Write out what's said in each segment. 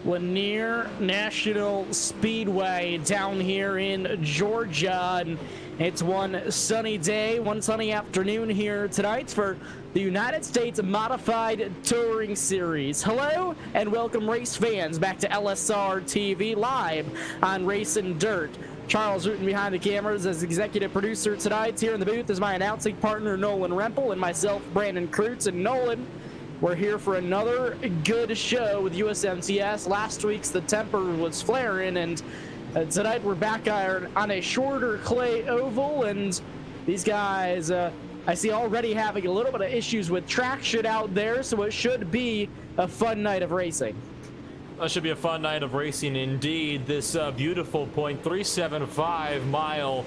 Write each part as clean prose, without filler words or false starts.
Lanier National Speedway down here in Georgia. And it's one sunny day, one sunny afternoon here tonight for the United States Modified Touring Series. Hello and welcome, race fans, back to LSRTV live on Racing Dirt. Charles Rooten behind the cameras as executive producer tonight. Here in the booth is my announcing partner Nolan Rempel and myself, Brandon Kreutz. And Nolan, we're here for another good show with USMTS. Last week's the temper was flaring, and tonight we're back on a shorter clay oval, and these guys I see already having a little bit of issues with traction out there, so it should be a fun night of racing. That should be a fun night of racing indeed. This beautiful 0.375 mile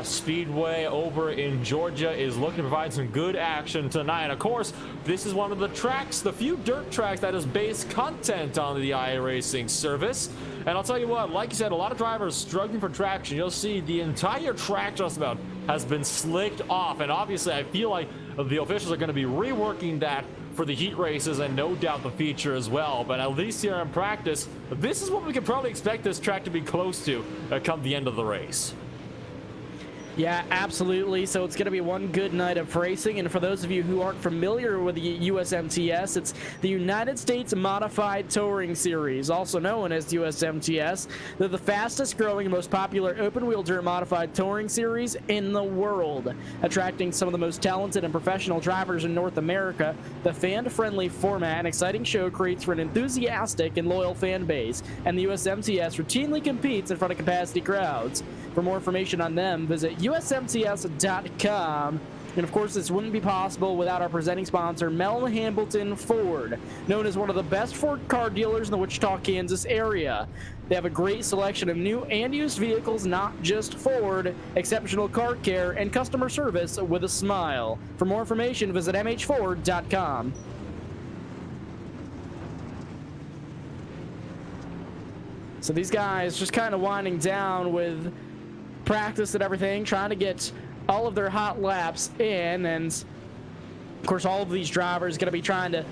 speedway over in Georgia is looking to provide some good action tonight. Of course, this is one of the tracks, the few dirt tracks that is base content on the iRacing service. And I'll tell you what, like you said, a lot of drivers struggling for traction. You'll see the entire track just about has been slicked off. And obviously, I feel like the officials are going to be reworking that for the heat races and no doubt the feature as well. But at least here in practice, this is what we can probably expect this track to be close to come the end of the race. Yeah, absolutely. So it's going to be one good night of racing. And for those of you who aren't familiar with the USMTS, it's the United States Modified Touring Series, also known as USMTS. They're the fastest growing and most popular open-wheel dirt modified touring series in the world, attracting some of the most talented and professional drivers in North America. The fan-friendly format and exciting show creates for an enthusiastic and loyal fan base, and the USMTS routinely competes in front of capacity crowds. For more information on them, visit USMTS.com. And of course, this wouldn't be possible without our presenting sponsor, Mel Hambleton Ford, known as one of the best Ford car dealers in the Wichita, Kansas area. They have a great selection of new and used vehicles, not just Ford, exceptional car care, and customer service with a smile. For more information, visit MHFord.com. So these guys just kind of winding down with practice and everything, trying to get all of their hot laps in, and of course all of these drivers going to be trying to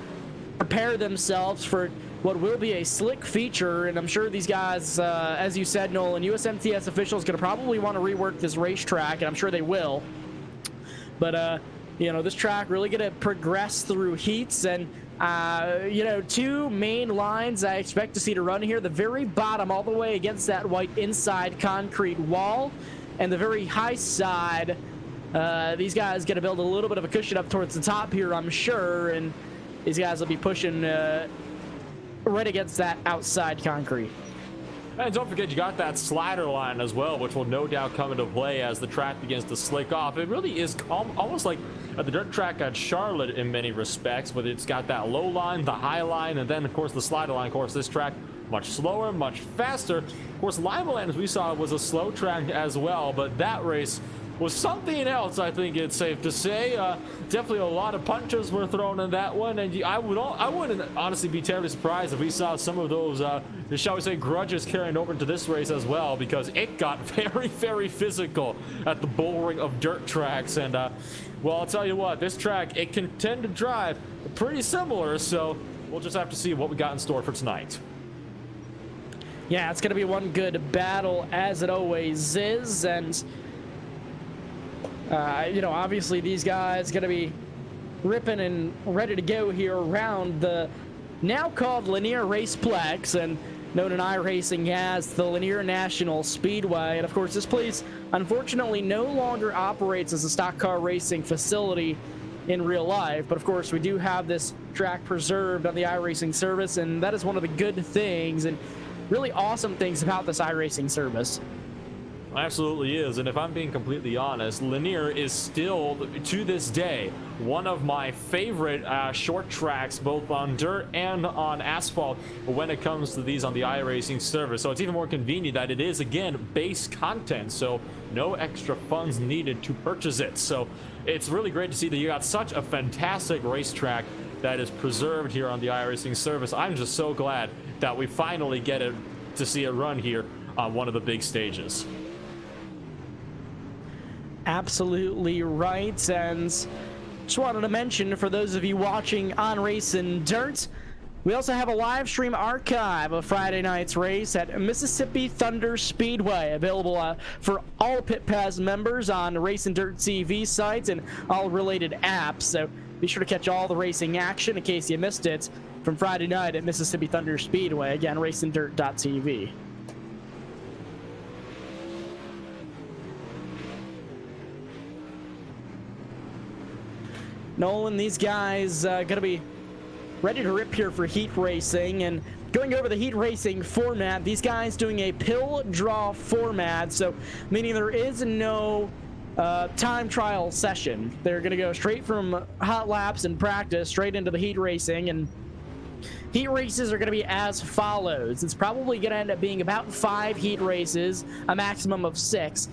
prepare themselves for what will be a slick feature. And I'm sure these guys, as you said, Nolan, USMTS officials going to probably want to rework this racetrack, and I'm sure they will. But you know, this track really going to progress through heats, and you know, two main lines I expect to see to run here. The very bottom, all the way against that white inside concrete wall, and the very high side. These guys going to build a little bit of a cushion up towards the top here, I'm sure, and these guys will be pushing right against that outside concrete. And don't forget, you got that slider line as well, which will no doubt come into play as the track begins to slick off. It really is almost like the dirt track at Charlotte in many respects, but it's got that low line, the high line, and then, of course, the slider line. Of course, this track much slower, much faster. Of course, Lima Land, as we saw, was a slow track as well, but that race was something else, I think it's safe to say. Definitely a lot of punches were thrown in that one, and I wouldn't honestly be terribly surprised if we saw some of those, shall we say, grudges carrying over into this race as well, because it got very, very physical at the bullring of dirt tracks. And well, I'll tell you what, this track, it can tend to drive pretty similar, so we'll just have to see what we got in store for tonight. Yeah, it's going to be one good battle, as it always is. And you know, obviously these guys going to be ripping and ready to go here around the now called Lanier Raceplex, and known in iRacing as the Lanier National Speedway. And of course, this place unfortunately no longer operates as a stock car racing facility in real life, but of course we do have this track preserved on the iRacing service, and that is one of the good things and really awesome things about this iRacing service. Absolutely is, and if I'm being completely honest, Lanier is still, to this day, one of my favorite short tracks, both on dirt and on asphalt, when it comes to these on the iRacing service. So it's even more convenient that it is, again, base content, so no extra funds needed to purchase it. So it's really great to see that you got such a fantastic racetrack that is preserved here on the iRacing service. I'm just so glad that we finally get to see it run here on one of the big stages. Absolutely right. And just wanted to mention, for those of you watching on Racing Dirt, We also have a live stream archive of Friday night's race at Mississippi Thunder Speedway, available for all Pit Pass members on Race and Dirt TV sites and all related apps. So be sure to catch all the racing action in case you missed it from Friday night at Mississippi Thunder Speedway. Again, raceanddirt.tv. Nolan, these guys going to be ready to rip here for heat racing, and going over the heat racing format, these guys doing a pill draw format, so meaning there is no time trial session. They're going to go straight from hot laps and practice straight into the heat racing, and heat races are going to be as follows. It's probably going to end up being about 5 heat races, a maximum of 6.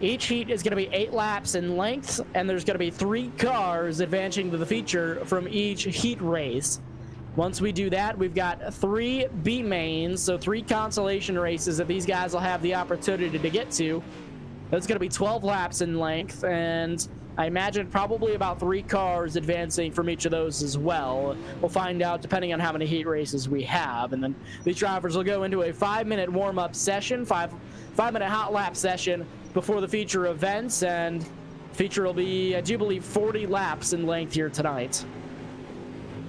Each heat is going to be 8 laps in length, and there's going to be 3 cars advancing to the feature from each heat race. Once we do that, we've got 3 B mains, so 3 consolation races that these guys will have the opportunity to get to. That's going to be 12 laps in length, and I imagine probably about 3 cars advancing from each of those as well. We'll find out depending on how many heat races we have, and then these drivers will go into a 5-minute warm-up session, 5-minute hot lap session before the feature events, and feature will be, I do believe, 40 laps in length here tonight.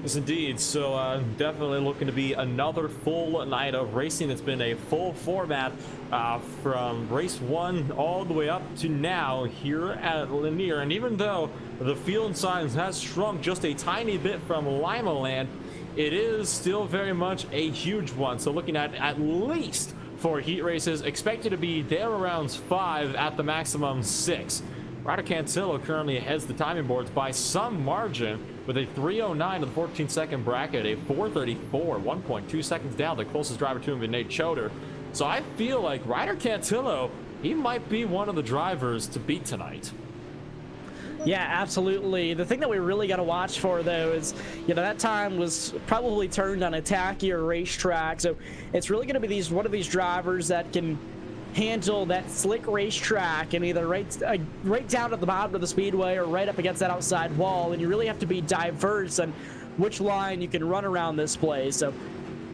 Yes, indeed. So definitely looking to be another full night of racing. It's been a full format from race 1 all the way up to now here at Lanier. And even though the field size has shrunk just a tiny bit from Lima Land, it is still very much a huge one. So looking at least 4 heat races, expected to be there around 5 at the maximum 6. Ryder Cantillo currently heads the timing boards by some margin with a 3:09 to the 14-second bracket, a 4:34, 1.2 seconds down. The closest driver to him is Nate Choder. So I feel like Ryder Cantillo, he might be one of the drivers to beat tonight. Yeah, absolutely. The thing that we really got to watch for, though, is, that time was probably turned on a tackier racetrack. So it's really going to be one of these drivers that can handle that slick racetrack and either right down at the bottom of the speedway or right up against that outside wall. And you really have to be diverse on which line you can run around this place. So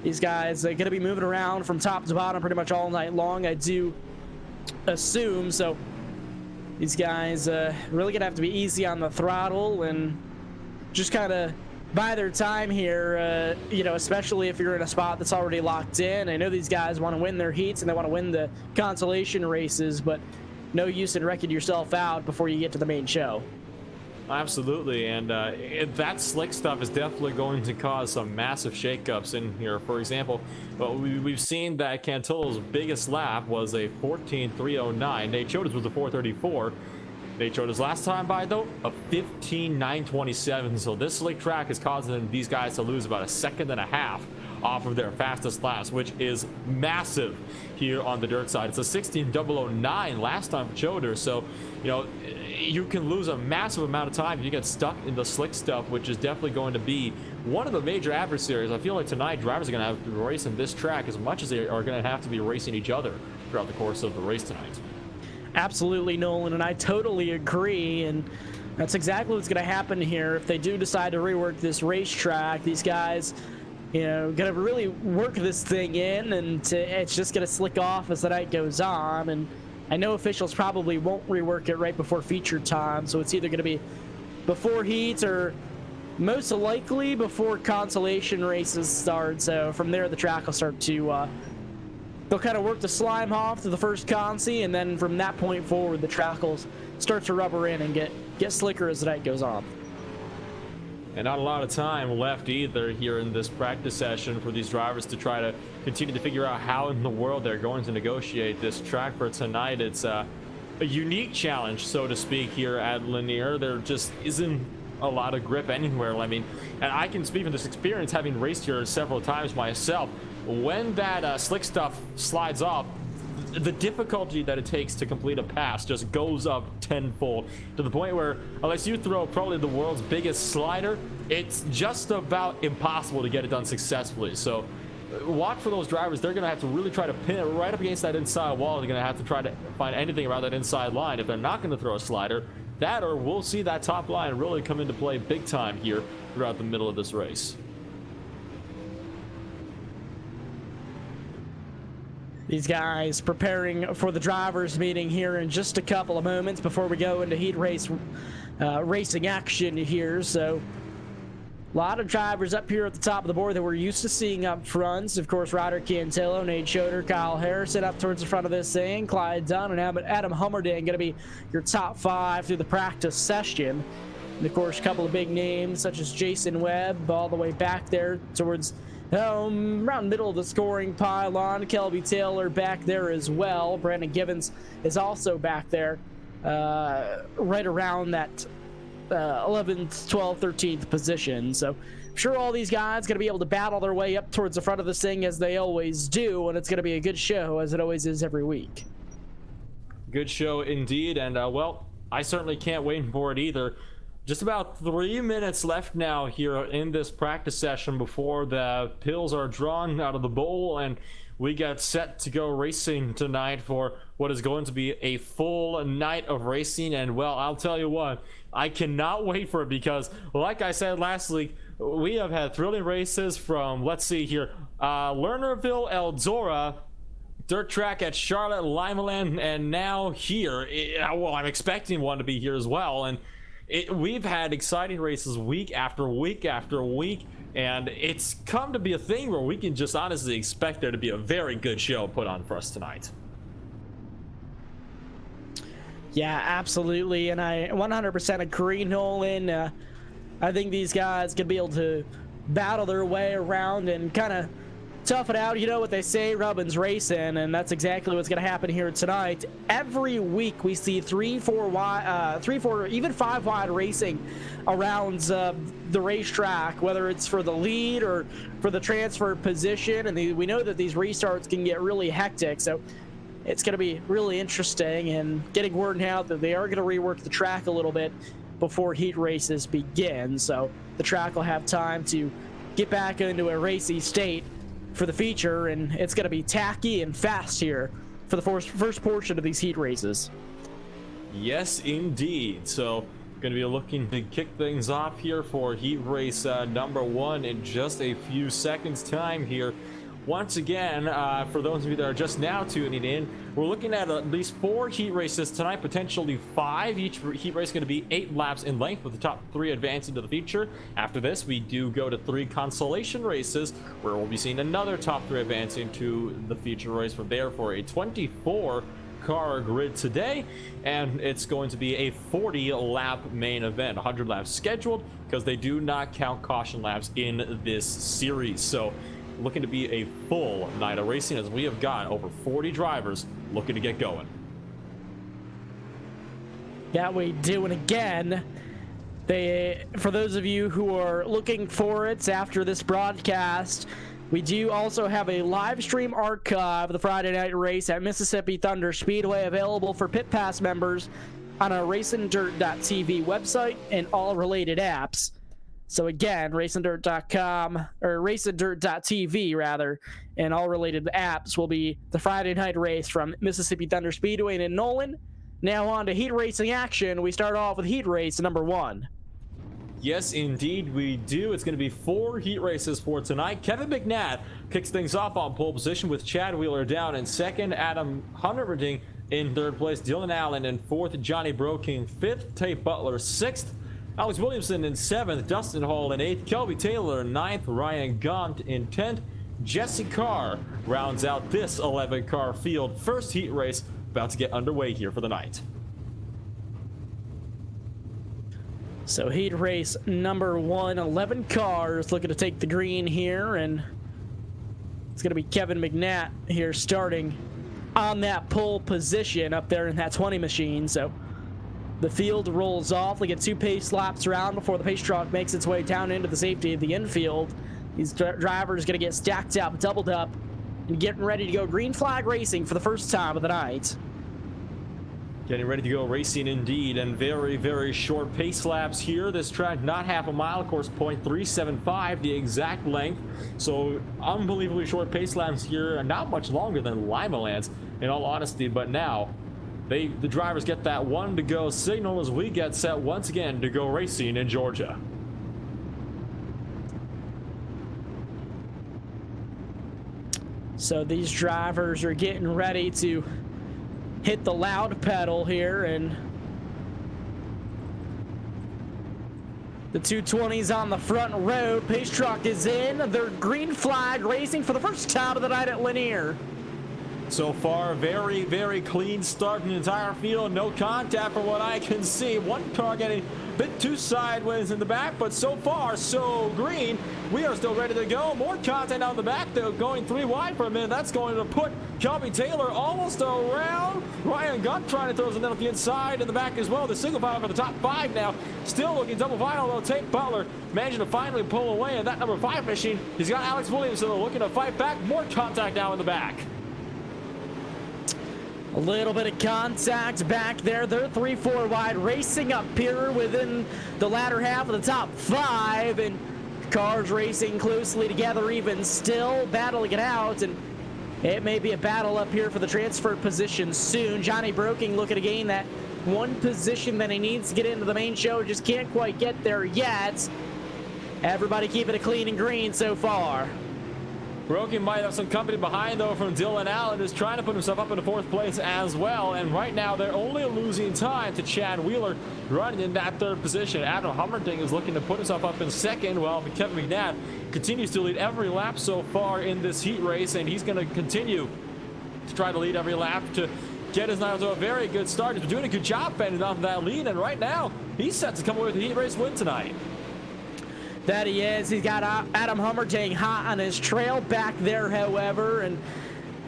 these guys are going to be moving around from top to bottom pretty much all night long, I do assume. So these guys really gonna have to be easy on the throttle and just kind of buy their time here, especially if you're in a spot that's already locked in. I know these guys want to win their heats and they want to win the consolation races, but no use in wrecking yourself out before you get to the main show. Absolutely, and that slick stuff is definitely going to cause some massive shakeups in here. For example, we've seen that Cantillo's biggest lap was a 14:309. Nate Choder's was a 4:34. Nate Choder's last time by, though, a 15:927. So this slick track is causing these guys to lose about 1.5 seconds off of their fastest laps, which is massive here on the dirt side. It's a 16:009 last time for Choder, so you can lose a massive amount of time if you get stuck in the slick stuff, which is definitely going to be one of the major adversaries. I feel like tonight drivers are going to have to be racing this track as much as they are going to have to be racing each other throughout the course of the race tonight. Absolutely, Nolan, and I totally agree, and that's exactly what's going to happen here. If they do decide to rework this racetrack, these guys gonna really work this thing in, and it's just gonna slick off as the night goes on. And I know officials probably won't rework it right before feature time, so it's either gonna be before heats or most likely before consolation races start. So from there, the track will start to they'll kind of work the slime off to the first consi, and then from that point forward, the track will start to rubber in and get slicker as the night goes on. And not a lot of time left either here in this practice session for these drivers to try to continue to figure out how in the world they're going to negotiate this track for tonight. It's a unique challenge, so to speak, here at Lanier. There just isn't a lot of grip anywhere. I mean, and I can speak from this experience, having raced here several times myself. When that slick stuff slides off, the difficulty that it takes to complete a pass just goes up tenfold, to the point where unless you throw probably the world's biggest slider, it's just about impossible to get it done successfully. So watch for those drivers. They're going to have to really try to pin it right up against that inside wall. They're going to have to try to find anything around that inside line. If they're not going to throw a slider, that or we'll see that top line really come into play big time here throughout the middle of this race. These guys preparing for the drivers meeting here in just a couple of moments before we go into heat race racing action here. So a lot of drivers up here at the top of the board that we're used to seeing up front. Of course, Ryder Cantillo, Nate Schroeder, Kyle Harrison up towards the front of this thing. Clyde Dunn and Adam Hummerding going to be your top 5 through the practice session. And of course, a couple of big names such as Jason Webb all the way back there towards around middle of the scoring pylon. Kelby Taylor back there as well. Brandon Givens is also back there right around that 11th, 12th, 13th position. So I'm sure all these guys going to be able to battle their way up towards the front of this thing as they always do, and it's going to be a good show as it always is every week. Good show indeed, and well, I certainly can't wait for it either. Just about 3 minutes left now here in this practice session before the pills are drawn out of the bowl and we get set to go racing tonight for what is going to be a full night of racing. And well, I'll tell you what, I cannot wait for it because, like I said last week, we have had thrilling races from, let's see here, Lernerville, Eldora, dirt track at Charlotte, Limeland, and now here. Well, I'm expecting one to be here as well. And we've had exciting races week after week after week, and it's come to be a thing where we can just honestly expect there to be a very good show put on for us tonight. Yeah, absolutely, and I 100% agree, Nolan. I think these guys could be able to battle their way around and kind of tough it out. You know what they say, rubbin's racing, and that's exactly what's going to happen here tonight. Every week we see 3, 4 wide, 3, 4, even 5 wide racing around the racetrack, whether it's for the lead or for the transfer position. And we know that these restarts can get really hectic, so it's going to be really interesting. And getting word now that they are going to rework the track a little bit before heat races begin, so the track will have time to get back into a racy state for the feature, and it's going to be tacky and fast here for the first portion of these heat races. Yes, indeed. So going to be looking to kick things off here for heat race number 1 in just a few seconds time here. Once again, for those of you that are just now tuning in, we're looking at least 4 heat races tonight, potentially 5. Each heat race is going to be 8 laps in length, with the top 3 advancing to the feature. After this, we do go to 3 consolation races, where we'll be seeing another top 3 advancing to the feature race from there for a 24 car grid today, and it's going to be a 40-lap main event, 100 laps scheduled, because they do not count caution laps in this series. So looking to be a full night of racing, as we have got over 40 drivers looking to get going. Yeah, we do. And again, for those of you who are looking for it after this broadcast, we do also have a live stream archive of the Friday night race at Mississippi Thunder Speedway available for Pit Pass members on our RacingDirt.tv website and all related apps. So again, RacingDirt.com, or RacingDirt.tv rather, and all related apps will be the Friday night race from Mississippi Thunder Speedway and in Nolan. Now on to heat racing action. We start off with heat race number 1. Yes, indeed we do. It's going to be 4 heat races for tonight. Kevin McNatt kicks things off on pole position with Chad Wheeler down in second, Adam Hunterding in third place, Dylan Allen in fourth, Johnny Broking fifth, Tate Butler sixth, Alex Williamson in 7th, Dustin Hall in 8th, Kelby Taylor in 9th, Ryan Gaunt in 10th. Jesse Carr rounds out this 11-car field. First heat race about to get underway here for the night. So heat race number 1, 11 cars looking to take the green here, and it's going to be Kevin McNatt here starting on that pole position up there in that 20 machine. So the field rolls off. We get 2 pace laps around before the pace truck makes its way down into the safety of the infield. These drivers going to get stacked up, doubled up, and getting ready to go green flag racing for the first time of the night. Getting ready to go racing indeed, and very, very short pace laps here. This track, not half a mile, of course, 0.375, the exact length. So unbelievably short pace laps here, and not much longer than Limeland's, in all honesty. But now, the drivers get that 1 to go signal as we get set once again to go racing in Georgia. So these drivers are getting ready to hit the loud pedal here, and the 220's on the front road. Pace truck is in. Their green flag racing for the first time of the night at Lanier. So far, very, very clean start in the entire field. No contact from what I can see. One car getting a bit too sideways in the back, but so far, so green. We are still ready to go. More contact down the back, though, going 3 wide for a minute. That's going to put Kelby Taylor almost around. Ryan Gunn trying to throw something up the inside in the back as well. The single file for the top 5 now. Still looking double final, though. Tate Butler managing to finally pull away in that number 5 machine. He's got Alex Williamson looking to fight back. More contact now in the back. A little bit of contact back there. They're 3-4 wide, racing up here within the latter half of the top 5, and cars racing closely together even still, battling it out, and it may be a battle up here for the transfer position soon. Johnny Broking looking to gain that one position that he needs to get into the main show, just can't quite get there yet. Everybody keeping it clean and green so far. Broken might have some company behind, though, from Dylan Allen, who's trying to put himself up into 4th place as well. And right now, they're only losing time to Chad Wheeler running in that 3rd position. Adam Hummerding is looking to put himself up in 2nd, while Kevin McNabb continues to lead every lap so far in this heat race, and he's going to continue to try to lead every lap to get his night to a very good start. He's been doing a good job fending off that lead, and right now, he's set to come away with a heat race win tonight. That he is. He's got Adam Hummerding hot on his trail back there, however, and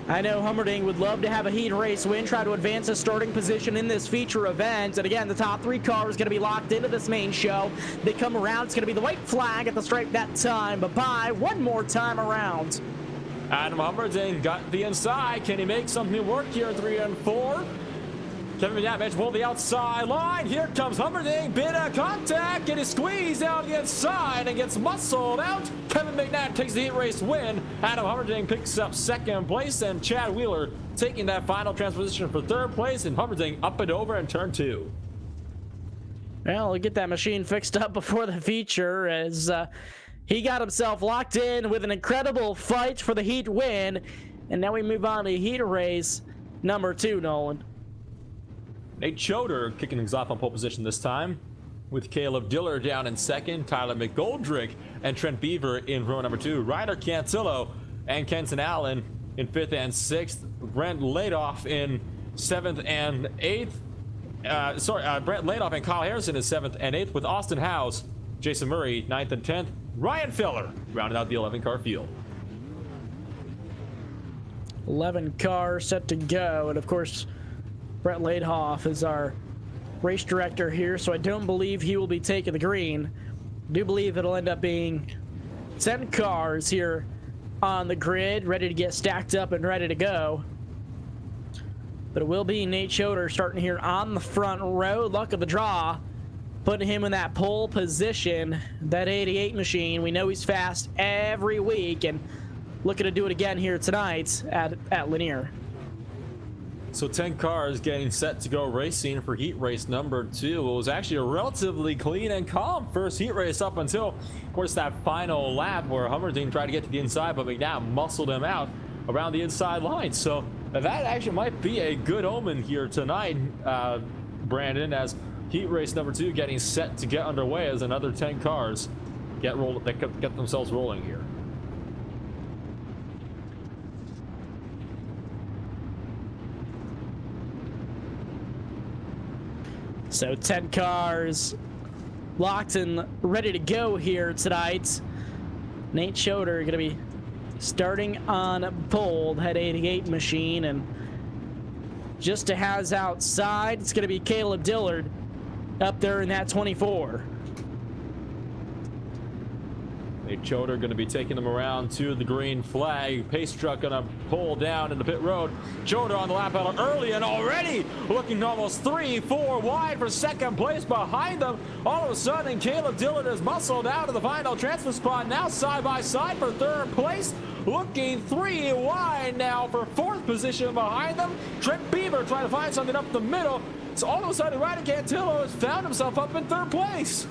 I know Hummerding would love to have a heat race win, try to advance his starting position in this feature event. And again, the top 3 cars going to be locked into this main show. They come around, it's going to be the white flag at the stripe that time. Bye-bye, one more time around. Adam Hummerding got the inside. Can he make something work here in 3 and 4? Kevin McNabb managed to pull the outside line. Here comes Hummerding. Bit of contact. Getting squeezed down the inside and gets muscled out. Kevin McNabb takes the heat race win. Adam Hummerding picks up 2nd place, and Chad Wheeler taking that final transposition for 3rd place, and Hummerding up and over in turn 2. Well, we'll get that machine fixed up before the feature, as he got himself locked in with an incredible fight for the heat win. And now we move on to heat race number 2, Nolan. Nate Choder kicking things off on pole position this time, with Caleb Diller down in 2nd, Tyler McGoldrick and Trent Beaver in row number 2, Ryder Cantillo and Kenton Allen in 5th and 6th, Brent Ladoff in 7th and 8th. Brent Ladoff and Kyle Harrison is 7th and 8th, with Austin Howes, Jason Murray 9th and 10th, Ryan Filler rounded out the 11-car field. 11 cars set to go, and of course, Brett Ladoff is our race director here, so I don't believe he will be taking the green. I do believe it'll end up being 10 cars here on the grid, ready to get stacked up and ready to go. But it will be Nate Choder starting here on the front row. Luck of the draw, putting him in that pole position. That 88 machine, we know he's fast every week, and looking to do it again here tonight at Lanier. So 10 cars getting set to go racing for heat race number 2. It was actually a relatively clean and calm first heat race up until, of course, that final lap where Hummerding tried to get to the inside, but McNabb muscled him out around the inside line. So that actually might be a good omen here tonight, Brandon, as heat race number 2 getting set to get underway as another 10 cars get themselves rolling here. So 10 cars locked and ready to go here tonight. Nate Choder going to be starting on pole, that 88 machine, and just to has outside, it's going to be Caleb Dillard up there in that 24. Nate Choder going to be taking them around to the green flag. Pace truck going to pull down into pit road. Choder on the lap pedal early and already looking almost 3-4 wide for 2nd place behind them. All of a sudden, Caleb Dillard is muscled out of the final transfer spot. Now side by side for 3rd place. Looking 3 wide now for 4th position behind them. Trent Beaver trying to find something up the middle. So all of a sudden, Ryder Cantillo has found himself up in 3rd place.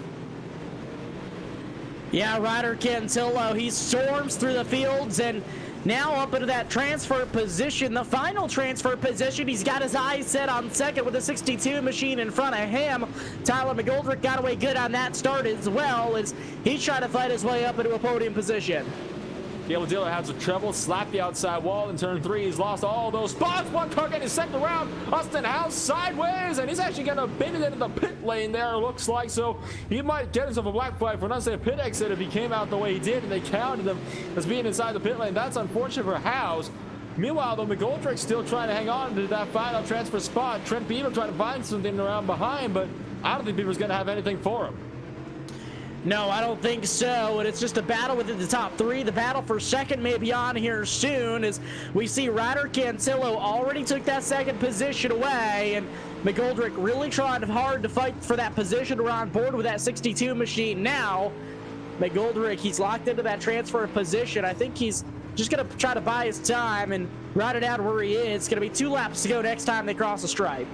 Yeah, Ryder Cantillo, he storms through the fields, and Now up into that transfer position, the final transfer position. He's got his eyes set on second with a 62 machine in front of him. Tyler McGoldrick got away good on that start as well as he's trying to fight his way up into a podium position. Galen Diller has a treble, slapped the outside wall in turn 3. He's lost all those spots. One car getting second around. Austin House sideways, and he's actually going to bait it into the pit lane there, it looks like. So he might get himself a black flag for not saying pit exit if he came out the way he did, and they counted him as being inside the pit lane. That's unfortunate for House. Meanwhile, though, McGoldrick's still trying to hang on to that final transfer spot. Trent Beaver trying to find something around behind, but I don't think Beaver's going to have anything for him. No, I don't think so, and it's just a battle within the top 3. The battle for second may be on here soon as we see Ryder Cantillo already took that second position away, and McGoldrick really trying hard to fight for that position around board with that 62 machine. Now, McGoldrick, he's locked into that transfer position. I think he's just going to try to buy his time and ride it out where he is. It's going to be 2 laps to go next time they cross the stripe.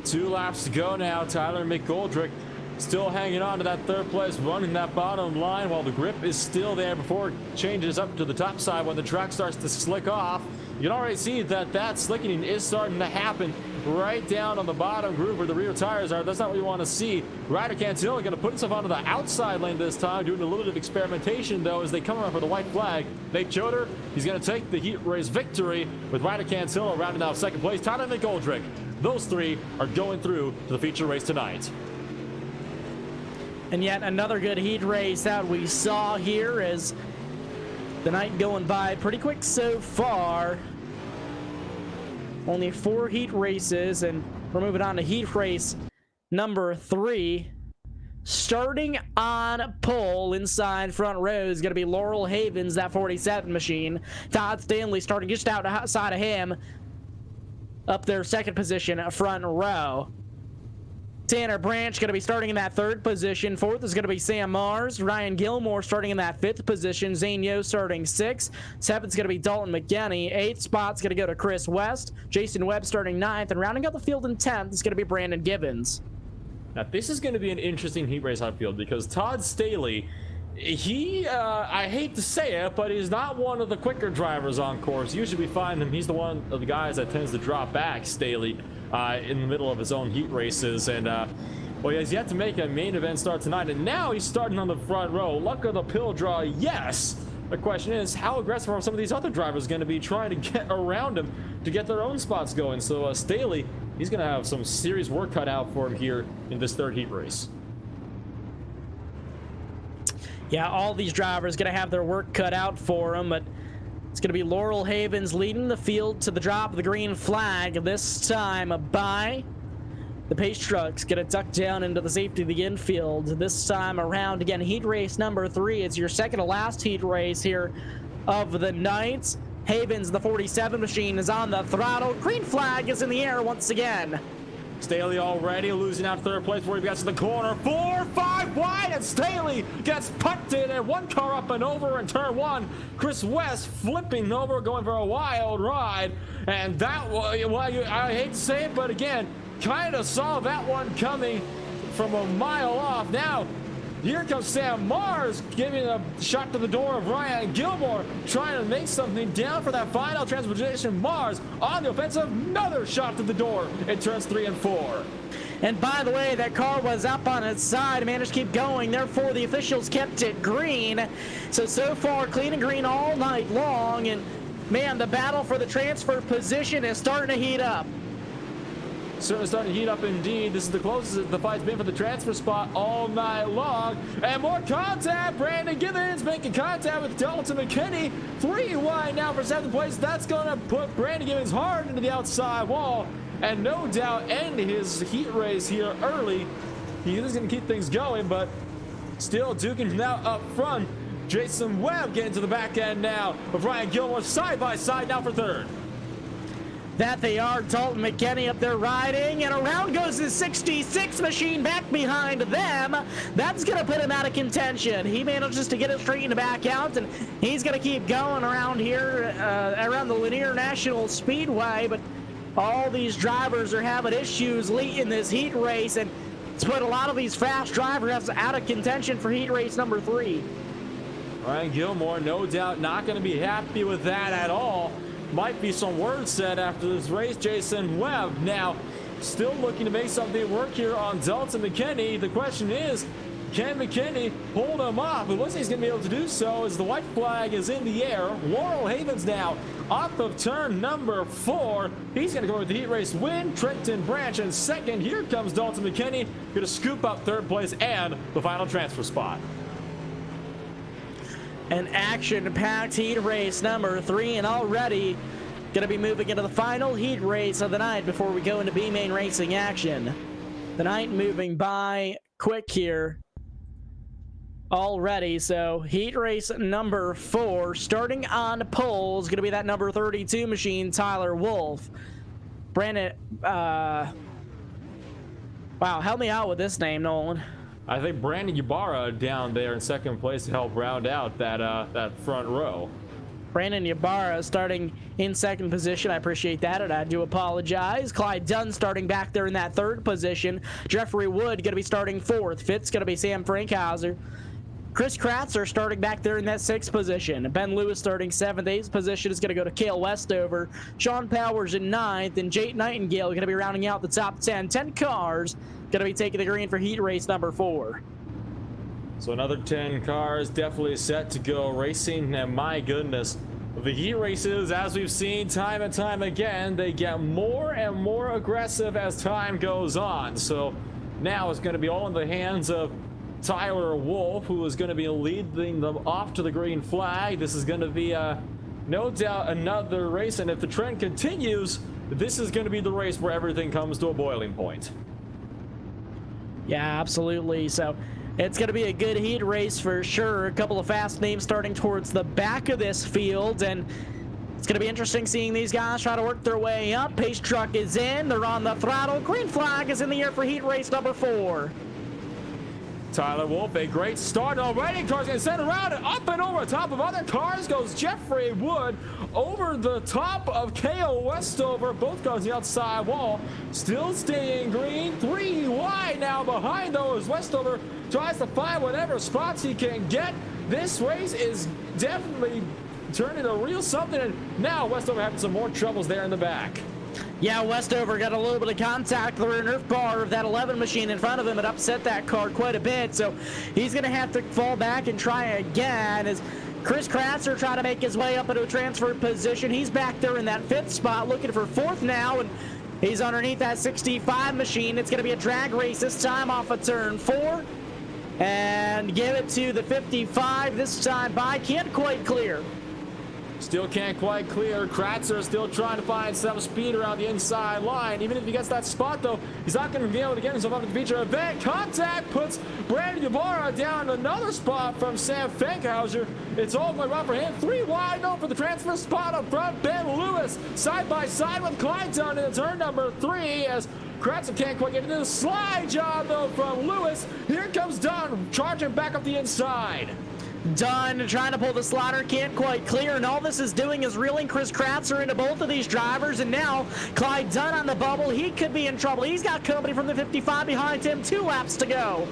2 laps to go now. Tyler McGoldrick still hanging on to that third place, running that bottom line while the grip is still there before it changes up to the top side when the track starts to slick off. You can already see that slicking is starting to happen right down on the bottom groove where the rear tires are. That's not what you want to see. Ryder Cantillo going to put himself onto the outside lane this time, doing a little bit of experimentation though as they come around for the white flag. Nate Choder, he's going to take the heat race victory with Ryder Cantillo rounding out second place. Tyler McGoldrick, those 3 are going through to the feature race tonight. And yet another good heat race that we saw here as the night going by pretty quick so far. Only 4 heat races, and we're moving on to heat race number 3. Starting on pole inside front row is going to be Laurel Havens, that 47 machine. Todd Stanley starting just outside of him. Up there, second position, front row. Tanner Branch going to be starting in that 3rd position. 4th is going to be Sam Mars. Ryan Gilmore starting in that 5th position. Zane Yo starting 6th. 7th is going to be Dalton McGinney. 8th spot's going to go to Chris West. Jason Webb starting 9th. And rounding out the field in 10th is going to be Brandon Givens. Now, this is going to be an interesting heat race on field because Todd Staley, I hate to say it, but he's not one of the quicker drivers on course. Usually we find him, he's the one of the guys that tends to drop back, Staley, in the middle of his own heat races. And, well, he has yet to make a main event start tonight, and now he's starting on the front row. Luck of the pill draw, yes. The question is, how aggressive are some of these other drivers going to be trying to get around him to get their own spots going? So, Staley, he's going to have some serious work cut out for him here in this 3rd heat race. Yeah, all these drivers going to have their work cut out for them, but it's going to be Laurel Havens leading the field to the drop of the green flag, this time by the pace truck's going to duck down into the safety of the infield. This time around, again, heat race number 3. It's your second to last heat race here of the night. Havens, the 47 machine, is on the throttle. Green flag is in the air once again. Staley already losing out 3rd place before he gets to the corner. 4, 5 wide, and Staley gets punted, and 1 car up and over in turn 1. Chris West flipping over, going for a wild ride, and that was, well, I hate to say it, but again, kind of saw that one coming from a mile off. Now, here comes Sam Mars giving a shot to the door of Ryan Gilmore, trying to make something down for that final transportation. Mars on the offensive, another shot to the door in turns 3 and 4. And by the way, that car was up on its side, managed to keep going, therefore the officials kept it green. So far, clean and green all night long, and man, the battle for the transfer position is starting to heat up. Certainly starting to heat up indeed. This is the closest the fight's been for the transfer spot all night long. And more contact. Brandon Givens making contact with Dalton McKinney. 3 wide now for 7th place. That's going to put Brandon Givens hard into the outside wall and no doubt end his heat race here early. He is going to keep things going, but still duking now up front. Jason Webb getting to the back end now of Ryan Gilmore side by side now for 3rd. That they are. Dalton McKinney up there riding, and around goes his 66 machine back behind them. That's going to put him out of contention. He manages to get it straightened back out, and he's going to keep going around here, around the Lanier National Speedway, but all these drivers are having issues late in this heat race, and it's put a lot of these fast drivers out of contention for heat race number 3. Ryan Gilmore, no doubt, not going to be happy with that at all. Might be some words said after this race. Jason Webb now still looking to make something work here on Dalton McKinney. The question is, can McKinney hold him off? It looks like he's going to be able to do so as the white flag is in the air. Laurel Havens now off of turn number 4. He's going to go with the heat race win. Trenton Branch in second. Here comes Dalton McKinney, going to scoop up third place and the final transfer spot. An action-packed heat race number 3, and already going to be moving into the final heat race of the night before we go into B-Main racing action. The night moving by quick here already. So heat race number 4, starting on pole, is going to be that number 32 machine, Tyler Wolf. Brandon, wow, help me out with this name, Nolan. I think Brandon Ybarra down there in second place to help round out that front row. Brandon Ybarra starting in second position. I appreciate that, and I do apologize. Clyde Dunn starting back there in that third position. Jeffrey Wood going to be starting fourth. Fifth's going to be Sam Frankhauser. Chris Kratzer starting back there in that 6th position. Ben Lewis starting 7th. 8th position is going to go to Cale Westover. Sean Powers in 9th, and Jake Nightingale going to be rounding out the top 10. 10 cars going to be taking the green for heat race number 4. So another 10 cars definitely set to go racing, and my goodness, the heat races, as we've seen time and time again, they get more and more aggressive as time goes on. So now it's going to be all in the hands of Tyler Wolf, who is going to be leading them off to the green flag. This is going to be no doubt another race, and if the trend continues, this is going to be the race where everything comes to a boiling point. Yeah, absolutely. So it's going to be a good heat race for sure. A couple of fast names starting towards the back of this field, and it's going to be interesting seeing these guys try to work their way up. Pace truck is in. They're on the throttle. Green flag is in the air for heat race number 4. Tyler Wolf, a great start already. Cars going to send around and up and over top of other cars goes Jeffrey Wood over the top of Cale Westover. Both cars on the outside wall, still staying green. 3 wide now behind those. Westover tries to find whatever spots he can get. This race is definitely turning a real something, and now Westover having some more troubles there in the back. Yeah, Westover got a little bit of contact with the rear nerf bar of that 11 machine in front of him. It upset that car quite a bit, so he's going to have to fall back and try again as Chris Kratzer trying to make his way up into a transfer position. He's back there in that 5th spot looking for 4th now, and he's underneath that 65 machine. It's going to be a drag race this time off of turn 4, and give it to the 55 this time by. Can't quite clear. Still can't quite clear. Kratzer still trying to find some speed around the inside line. Even if he gets that spot, though, he's not going to be able to get himself up to the feature event. Contact puts Brandon Ybarra down another spot from Sam Fankhauser. It's all going wrong for him. 3 wide, though, for the transfer spot up front. Ben Lewis side by side with Clyde Dunn in turn number 3 as Kratzer can't quite get into the slide job, though, from Lewis. Here comes Dunn charging back up the inside. Dunn trying to pull the slider, can't quite clear, and all this is doing is reeling Chris Kratzer into both of these drivers, and now Clyde Dunn on the bubble. He could be in trouble. He's got company from the 55 behind him. 2 laps to go.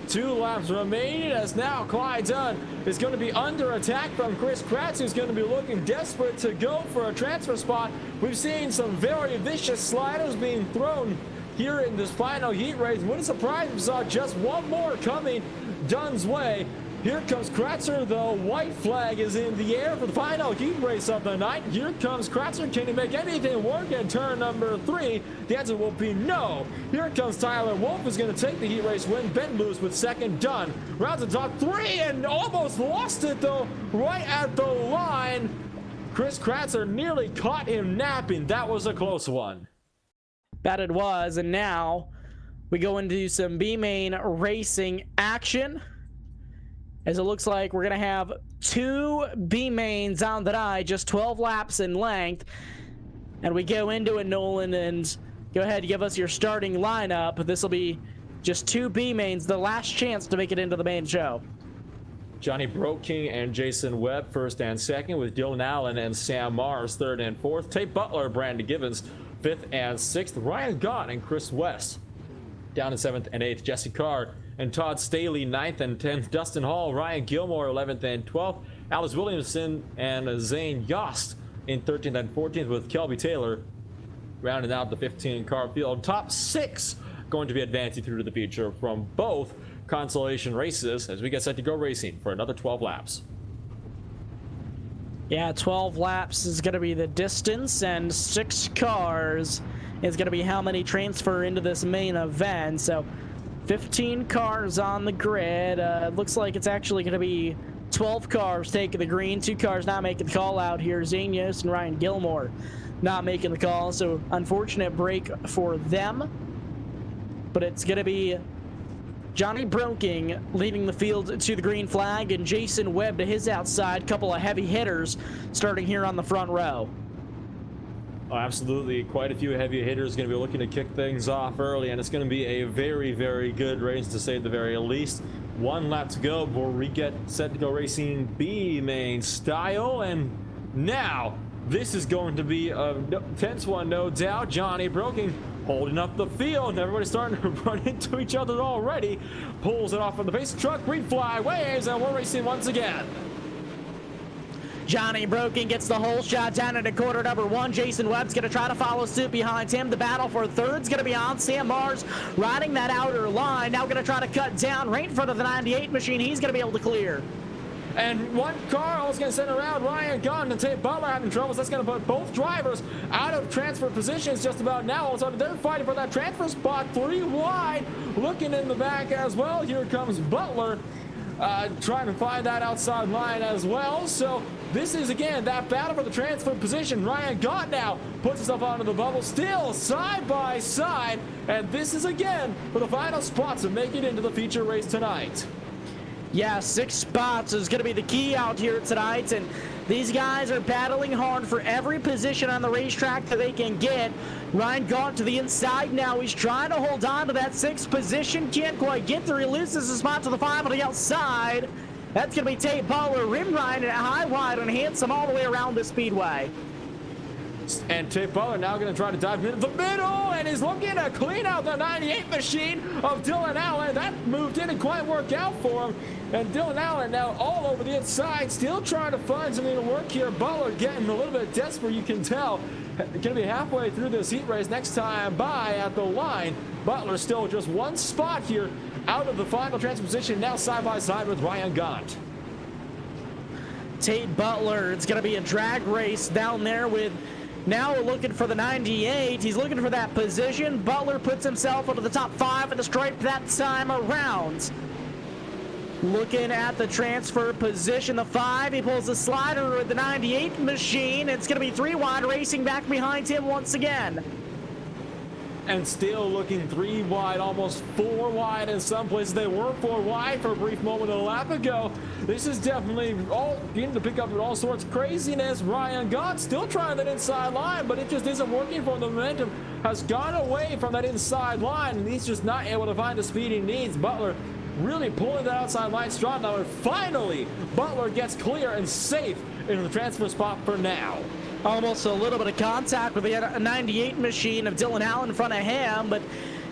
2 laps remaining as now Clyde Dunn is going to be under attack from Chris Kratzer, who's going to be looking desperate to go for a transfer spot. We've seen some very vicious sliders being thrown here in this final heat race. Wouldn't surprise if we saw just one more coming Dunn's way. Here comes Kratzer, though. White flag is in the air for the final heat race of the night. Here comes Kratzer. Can he make anything work in turn number 3? The answer will be no. Here comes Tyler Wolf, who's going to take the heat race win. Ben Lewis with second. Dunn rounds the top 3 and almost lost it, though, right at the line. Chris Kratzer nearly caught him napping. That was a close one. That it was, and now we go into some B-Main racing action, as it looks like we're going to have 2 B-Mains on the die, just 12 laps in length. And we go into it, Nolan, and go ahead and give us your starting lineup. This will be just 2 B-Mains, the last chance to make it into the main show. Johnny Broking and Jason Webb first and second, with Dylan Allen and Sam Mars third and fourth. Tate Butler, Brandon Gibbons fifth and sixth. Ryan Gott and Chris West down in seventh and eighth. Jesse Carr and Todd Staley 9th and 10th. Dustin Hall, Ryan Gilmore 11th and 12th. Alice Williamson and Zane Yost in 13th and 14th, with Kelby Taylor rounding out the 15-car field. Top 6 going to be advancing through to the future from both consolation races as we get set to go racing for another 12 laps. Yeah, 12 laps is going to be the distance, and 6 cars is going to be how many transfer into this main event. So 15 cars on the grid. Looks like it's actually going to be 12 cars taking the green, 2 cars not making the call out here. Zane Yost and Ryan Gilmore not making the call, so unfortunate break for them. But it's going to be Johnny Broking leading the field to the green flag, and Jason Webb to his outside. Couple of heavy hitters starting here on the front row. Oh, absolutely. Quite a few heavy hitters going to be looking to kick things off early, and it's going to be a very, very good race to say the very least. 1 lap to go before we get set to go racing B main style, and now this is going to be a tense one, no doubt. Johnny Broking holding up the field, and everybody's starting to run into each other already. Pulls it off of the base truck, green flag waves, and we're racing once again. Johnny Broking gets the whole shot down into quarter number 1. Jason Webb's going to try to follow suit behind him. The battle for third's going to be on. Sam Mars riding that outer line. Now going to try to cut down right in front of the 98 machine. He's going to be able to clear. And 1 car almost going to send around. Ryan Gunn and Tate Butler having troubles. That's going to put both drivers out of transfer positions just about now. All of a sudden, they're fighting for that transfer spot. 3 wide. Looking in the back as well. Here comes Butler trying to find that outside line as well. So this is, again, that battle for the transfer position. Ryan Gott now puts himself onto the bubble, still side by side. And this is, again, for the final spots of making it into the feature race tonight. Yeah, 6 spots is going to be the key out here tonight, and these guys are battling hard for every position on the racetrack that they can get. Ryan Gaunt to the inside now. He's trying to hold on to that 6th position. Can't quite get there. He loses his spot to the 5 on the outside. That's going to be Tate Butler, rim riding it high, wide, and handsome all the way around the speedway. And Tate Butler now going to try to dive into the middle, and is looking to clean out the 98 machine of Dylan Allen. That move didn't quite work out for him. And Dylan Allen now all over the inside, still trying to find something to work here. Butler getting a little bit desperate, you can tell. Going to be halfway through this heat race next time by at the line. Butler still just 1 spot here out of the final transfer position, now side by side with Ryan Gaunt. Tate Butler, it's going to be a drag race down there with now looking for the 98. He's looking for that position. Butler puts himself into the top 5 of the stripe that time around. Looking at the transfer position, the 5, he pulls the slider with the 98 machine. It's going to be 3 wide racing back behind him once again. And still looking 3 wide, almost 4 wide in some places. They were 4 wide for a brief moment a lap ago. This is definitely all beginning to pick up all sorts of craziness. Ryan Gaunt still trying that inside line, but it just isn't working for him. The momentum has gone away from that inside line, and he's just not able to find the speed he needs. Butler really pulling that outside line strong now, and finally Butler gets clear and safe into the transfer spot for now. Almost a little bit of contact with the 98 machine of Dylan Allen in front of him, but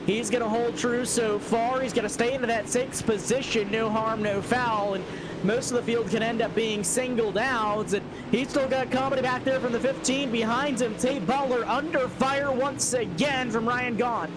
he's going to hold true so far. He's going to stay into that 6th position, no harm, no foul, and most of the field can end up being singled out. And he's still got company back there from the 15 behind him. Tate Butler under fire once again from Ryan Gaunt.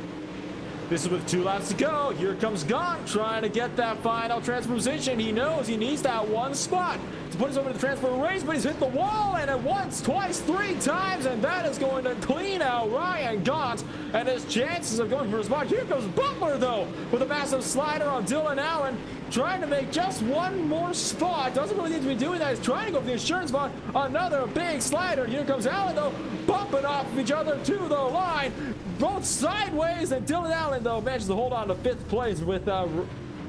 This is with 2 laps to go. Here comes Gaunt trying to get that final transfer position. He knows he needs that 1 spot to put us over the transfer race, but he's hit the wall, and at once, twice, 3 times, and that is going to clean out Ryan Gaunt and his chances of going for a spot. Here comes Butler, though, with a massive slider on Dylan Allen, trying to make just 1 more spot. Doesn't really need to be doing that. He's trying to go for the insurance spot. Another big slider. Here comes Allen, though, bumping off each other to the line. Both sideways, and Dylan Allen, though, manages to hold on to 5th place with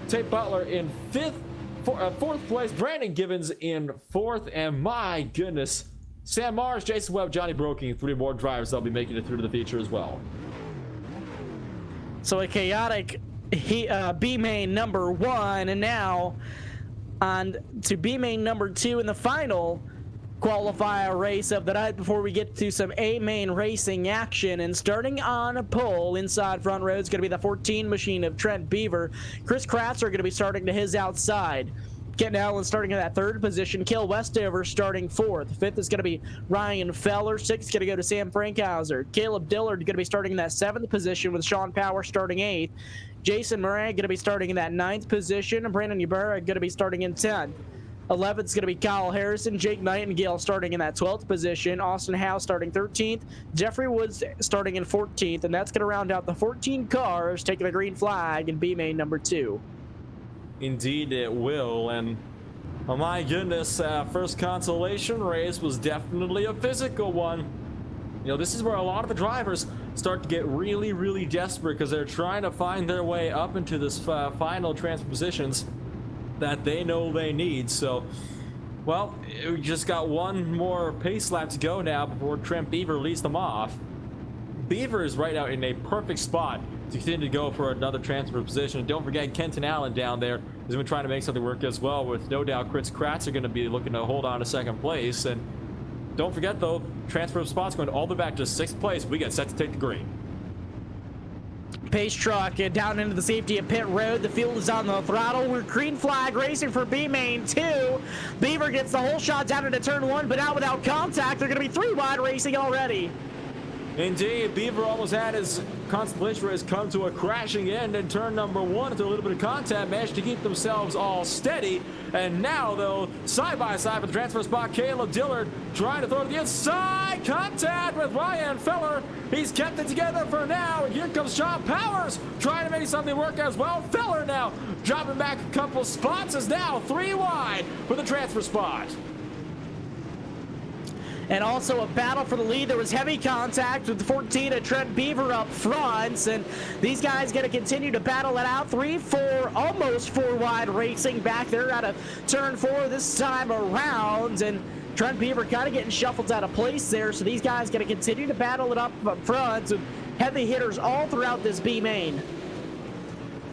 Tate Butler in 4th place. Brandon Givens in 4th, and my goodness, Sam Mars, Jason Webb, Johnny Broking, 3 more drivers that'll be making it through to the feature as well. So a chaotic B main number 1, and now on to B main number 2 in the final. qualifier race of the night before we get to some A-main racing action. And starting on pole inside front row is going to be the 14 machine of Trent Beaver. Chris Kratzer going to be starting to his outside. Kent Allen starting in that third position. Kale Westover starting fourth. Fifth is going to be Ryan Feller. Sixth going to go to Sam Frankhauser. Caleb Dillard going to be starting in that seventh position with Sean Power starting eighth. Jason Moran going to be starting in that ninth position. And Brandon Ybarra going to be starting in 10th. 11th is going to be Kyle Harrison. Jake Nightingale starting in that 12th position. Austin Howe starting 13th. Jeffrey Woods starting in 14th. And that's going to round out the 14 cars taking the green flag in B-main number 2. Indeed it will, and oh my goodness, first consolation race was definitely a physical one. You know, this is where a lot of the drivers start to get really desperate because they're trying to find their way up into this final transfer positions that they know they need. So, well, we just got one more pace lap to go now before Trent Beaver leads them off. Beaver is right now in a perfect spot to continue to go for another transfer position. And don't forget, Kenton Allen down there has been trying to make something work as well, with no doubt Chris Kratzer going to be looking to hold on to second place. And don't forget, though, transfer of spots going all the way back to 6th place. We get set to take the green. Pace truck down into the safety of pit road. The field is on the throttle. We're green flag racing for B-main 2. Beaver gets the whole shot down into turn 1, but now without contact. They're going to be 3 wide racing already. Indeed, Beaver almost had his consolation race come to a crashing end in turn number 1 after a little bit of contact, managed to keep themselves all steady. And now, though, side by side for the transfer spot, Caleb Dillard trying to throw to the inside. Contact with Ryan Feller. He's kept it together for now. And here comes Sean Powers trying to make something work as well. Feller now dropping back a couple spots, is now 3 wide for the transfer spot. And also a battle for the lead. There was heavy contact with 14 and Trent Beaver up front. And these guys going to continue to battle it out. 3, 4, almost 4 wide racing back there out of turn 4 this time around. And Trent Beaver kind of getting shuffled out of place there. So these guys going to continue to battle it up front. And heavy hitters all throughout this B main.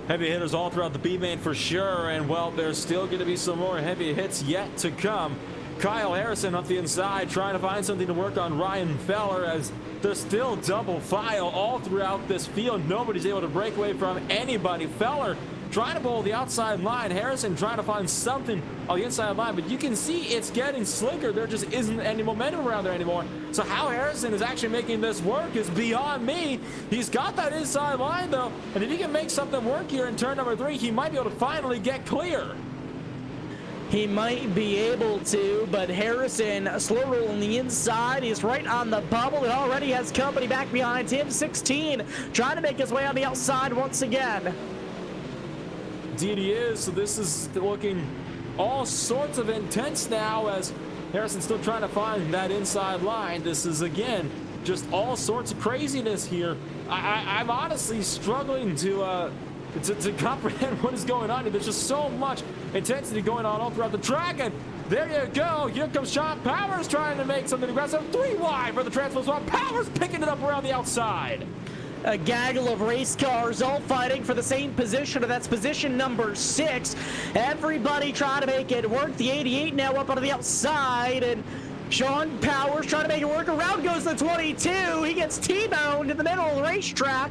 Heavy hitters all throughout the B main for sure. And well, there's still going to be some more heavy hits yet to come. Kyle Harrison up the inside trying to find something to work on Ryan Feller, as there's still double file all throughout this field. Nobody's able to break away from anybody. Feller trying to pull the outside line. Harrison trying to find something on the inside line, but you can see it's getting slicker. There just isn't any momentum around there anymore. So how Harrison is actually making this work is beyond me. He's got that inside line though, and if he can make something work here in turn number 3, he might be able to finally get clear. He might be able to, but Harrison, a slow roll on the inside. He's right on the bubble and already has company back behind him. 16, trying to make his way on the outside once again. Indeed he is. So this is looking all sorts of intense now, as Harrison's still trying to find that inside line. This is, again, just all sorts of craziness here. I'm honestly struggling to comprehend what is going on here. There's just so much intensity going on all throughout the track, and there you go. Here comes Sean Powers trying to make something aggressive. 3 wide for the transfer spot. Powers picking it up around the outside. A gaggle of race cars all fighting for the same position, and that's position number 6. Everybody trying to make it work. The 88 now up onto the outside, and Sean Powers trying to make it work. Around goes the 22. He gets T-boned in the middle of the racetrack.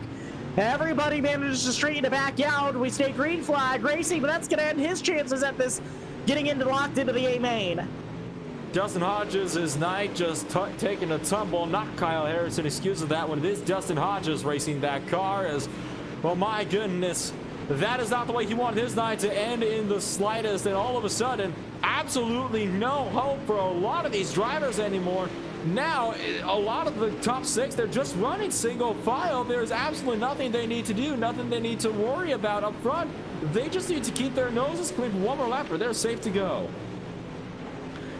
Everybody manages to straighten it back out. We stay green flag racing, but that's going to end his chances at this getting locked into the A main. Dustin Hodges is night just taking a tumble. Not Kyle Harrison, excuse of that one. It is Dustin Hodges racing that car, as, well, my goodness, that is not the way he wanted his night to end in the slightest. And all of a sudden, absolutely no hope for a lot of these drivers anymore. Now, a lot of the top 6, they're just running single file. There's absolutely nothing they need to do, nothing they need to worry about up front. They just need to keep their noses clean for one more lap, or they're safe to go.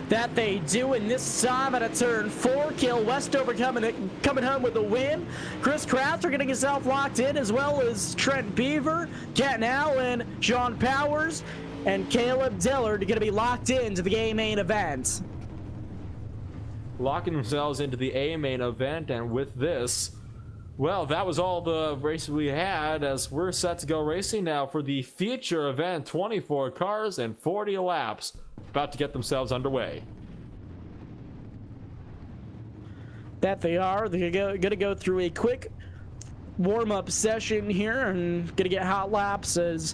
That they do, and this time at a turn 4, Kale Westover coming home with the win. Chris Kratzer getting himself locked in, as well as Trent Beaver, Kenton Allen, Sean Powers, and Caleb Dillard are going to be locked into the A main event. Locking themselves into the A main event, and with this, well, that was all the race we had, as we're set to go racing now for the feature event. 24 cars and 40 laps about to get themselves underway. That they are. They're going to go through a quick warm-up session here and going to get hot laps as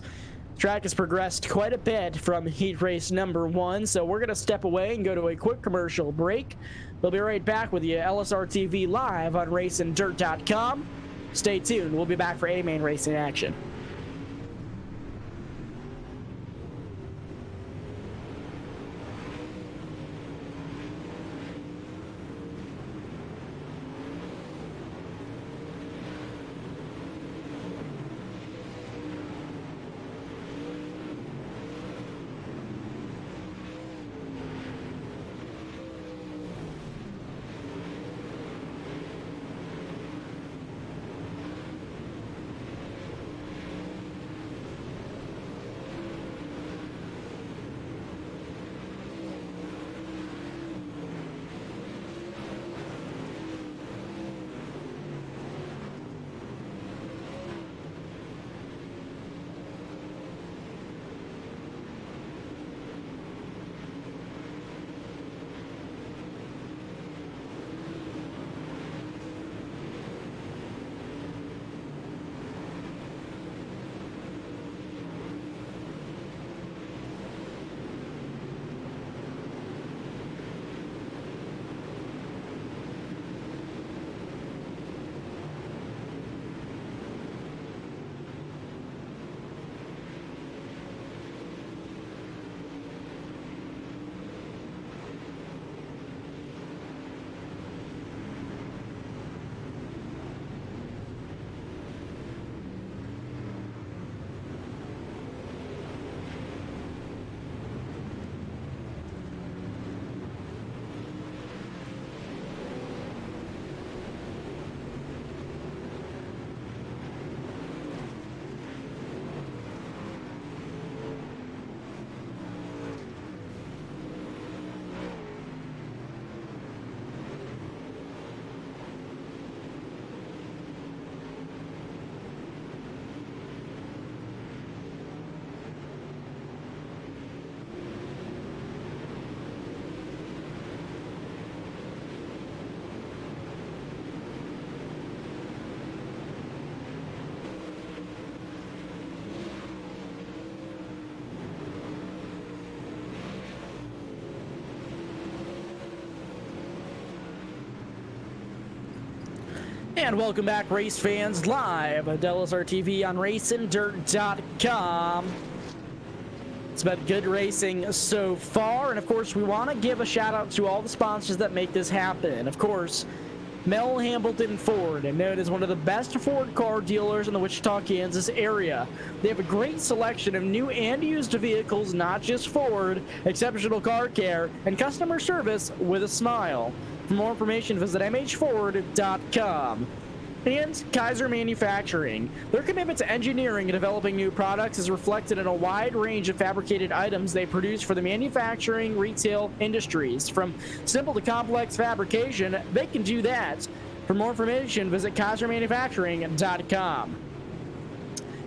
track has progressed quite a bit from heat race number 1. So we're going to step away and go to a quick commercial break. We'll be right back with you, LSRTV live on racingdirt.com. Stay tuned. We'll be back for A-Main racing action. And welcome back, race fans, live at LSRTV on racingdirt.com. It's been good racing so far, and of course, we want to give a shout out to all the sponsors that make this happen. Of course, Mel Hambleton Ford, known as one of the best Ford car dealers in the Wichita, Kansas area. They have a great selection of new and used vehicles, not just Ford, exceptional car care, and customer service with a smile. For more information, visit mhford.com. And Kaiser Manufacturing. Their commitment to engineering and developing new products is reflected in a wide range of fabricated items they produce for the manufacturing retail industries. From simple to complex fabrication, they can do that. For more information, visit kaisermanufacturing.com.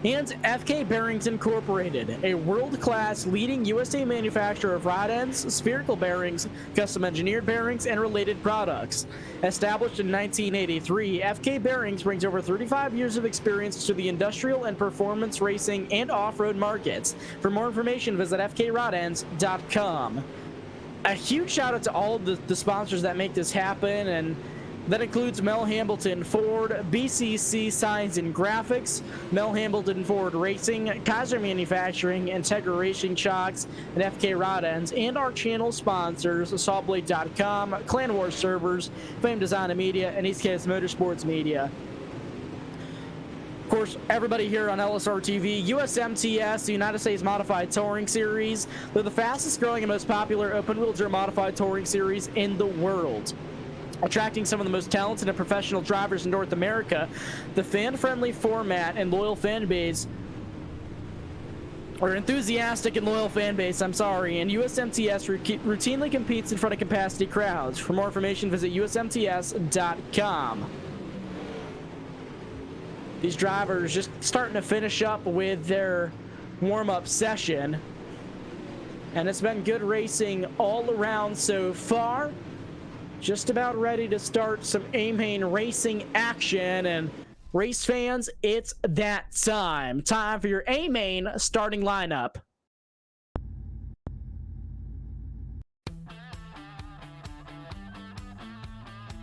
And FK Bearings Incorporated, a world-class leading USA manufacturer of rod ends, spherical bearings, custom engineered bearings, and related products. Established in 1983, FK Bearings brings over 35 years of experience to the industrial and performance racing and off-road markets. For more information, visit fkrodends.com. A huge shout out to all of the sponsors that make this happen, and that includes Mel Hambleton Ford, BCC Signs and Graphics, Mel Hambleton Ford Racing, Kaiser Manufacturing, Integra Racing Shocks, and FK Rod Ends, and our channel sponsors, Sawblade.com, Clan Wars Servers, Fame Design and Media, and East Coast Motorsports Media. Of course, everybody here on LSRTV, USMTS, the United States Modified Touring Series. They're the fastest growing and most popular open-wheel drive modified touring series in the world. Attracting some of the most talented and professional drivers in North America, the fan-friendly format and loyal fan base, or enthusiastic and loyal fan base, and USMTS routinely competes in front of capacity crowds. For more information, visit usmts.com. These drivers just starting to finish up with their warm-up session, and it's been good racing all around so far. just about ready to start some A-Main racing action. And race fans, it's that time. Time for your A-Main starting lineup.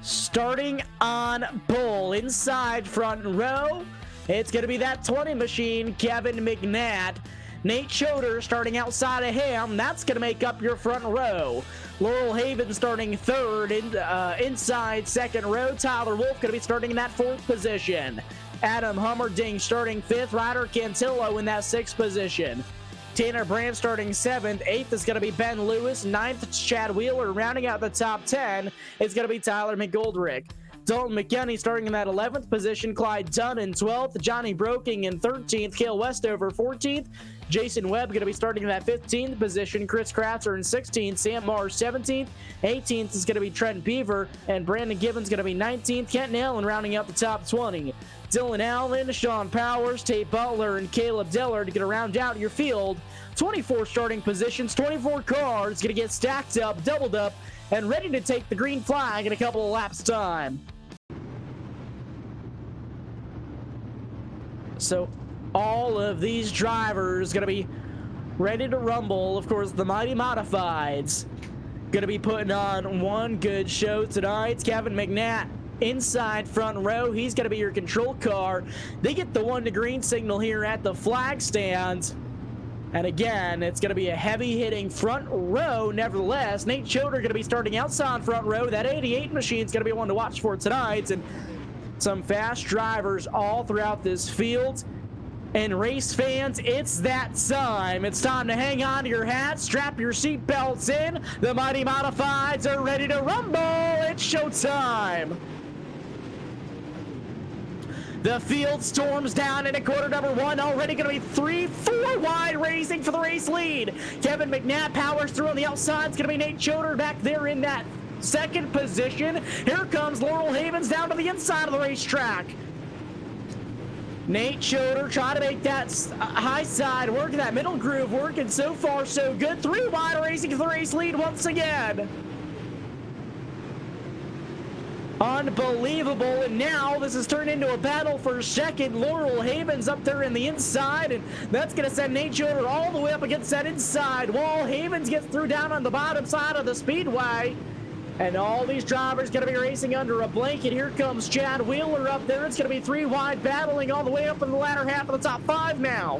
Starting on pole, inside front row, it's going to be that 20 machine, Kevin McNatt. Nate Choder starting outside of him. That's going to make up your front row. Laurel Haven starting third. Inside second row, Tyler Wolf going to be starting in that fourth position. Adam Hummerding starting fifth. Ryder Cantillo in that sixth position. Tanner Brand starting seventh. Eighth is going to be Ben Lewis. Ninth, Chad Wheeler. Rounding out the top 10, it's going to be Tyler McGoldrick. Dalton McKinney starting in that 11th position. Clyde Dunn in 12th. Johnny Broking in 13th. Cale Westover 14th. Jason Webb going to be starting in that 15th position. Chris Kratzer in 16th. Sam Mars 17th. 18th is going to be Trent Beaver. And Brandon Gibbons going to be 19th. Kent Allen rounding out the top 20. Dylan Allen, Sean Powers, Tate Butler, and Caleb Dillard to round out your field. 24 starting positions, 24 cars going to get stacked up, doubled up, and ready to take the green flag in a couple of laps time. So all of these drivers going to be ready to rumble. Of course, the Mighty Modifieds going to be putting on one good show tonight. Kevin McNatt inside front row. He's going to be your control car. They get the 1 to green signal here at the flag stand. And again, it's going to be a heavy-hitting front row. Nevertheless, Nate Choder going to be starting outside front row. That 88 machine is going to be one to watch for tonight. And some fast drivers all throughout this field. And race fans, it's that time. It's time to hang on to your hats, strap your seatbelts in. The Mighty Modifieds are ready to rumble. It's showtime. The field storms down into quarter number 1. Already going to be 3-4 wide, racing for the race lead. Kevin McNatt powers through on the outside. It's going to be Nate Choder back there in that second position. Here comes Laurel Havens down to the inside of the racetrack. Nate Choder trying to make that high side work, that middle groove work, and so far so good. 3 wide, racing for the race lead once again. Unbelievable, and now this has turned into a battle for second. Laurel Havens up there in the inside, and that's going to send Nate Choder all the way up against that inside wall. Havens gets through down on the bottom side of the speedway, and all these drivers going to be racing under a blanket. Here comes Chad Wheeler up there. It's going to be 3 wide, battling all the way up in the latter half of the top 5 now.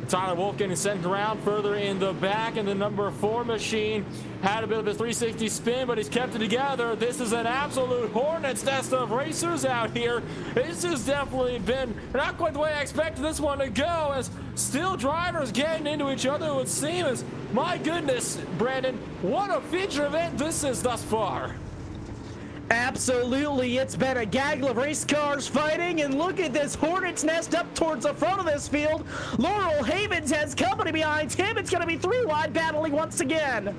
Tyler Wolf getting sent around further in the back, and the number 4 machine had a bit of a 360 spin, but he's kept it together. This is an absolute hornet's nest of racers out here. This has definitely been not quite the way I expected this one to go, as still drivers getting into each other. It would seem as, my goodness, Brandon, what a feature event this is thus far. Absolutely, it's been a gaggle of race cars fighting, and look at this hornet's nest up towards the front of this field. Laurel Havens has company behind him. It's going to be 3 wide, battling once again.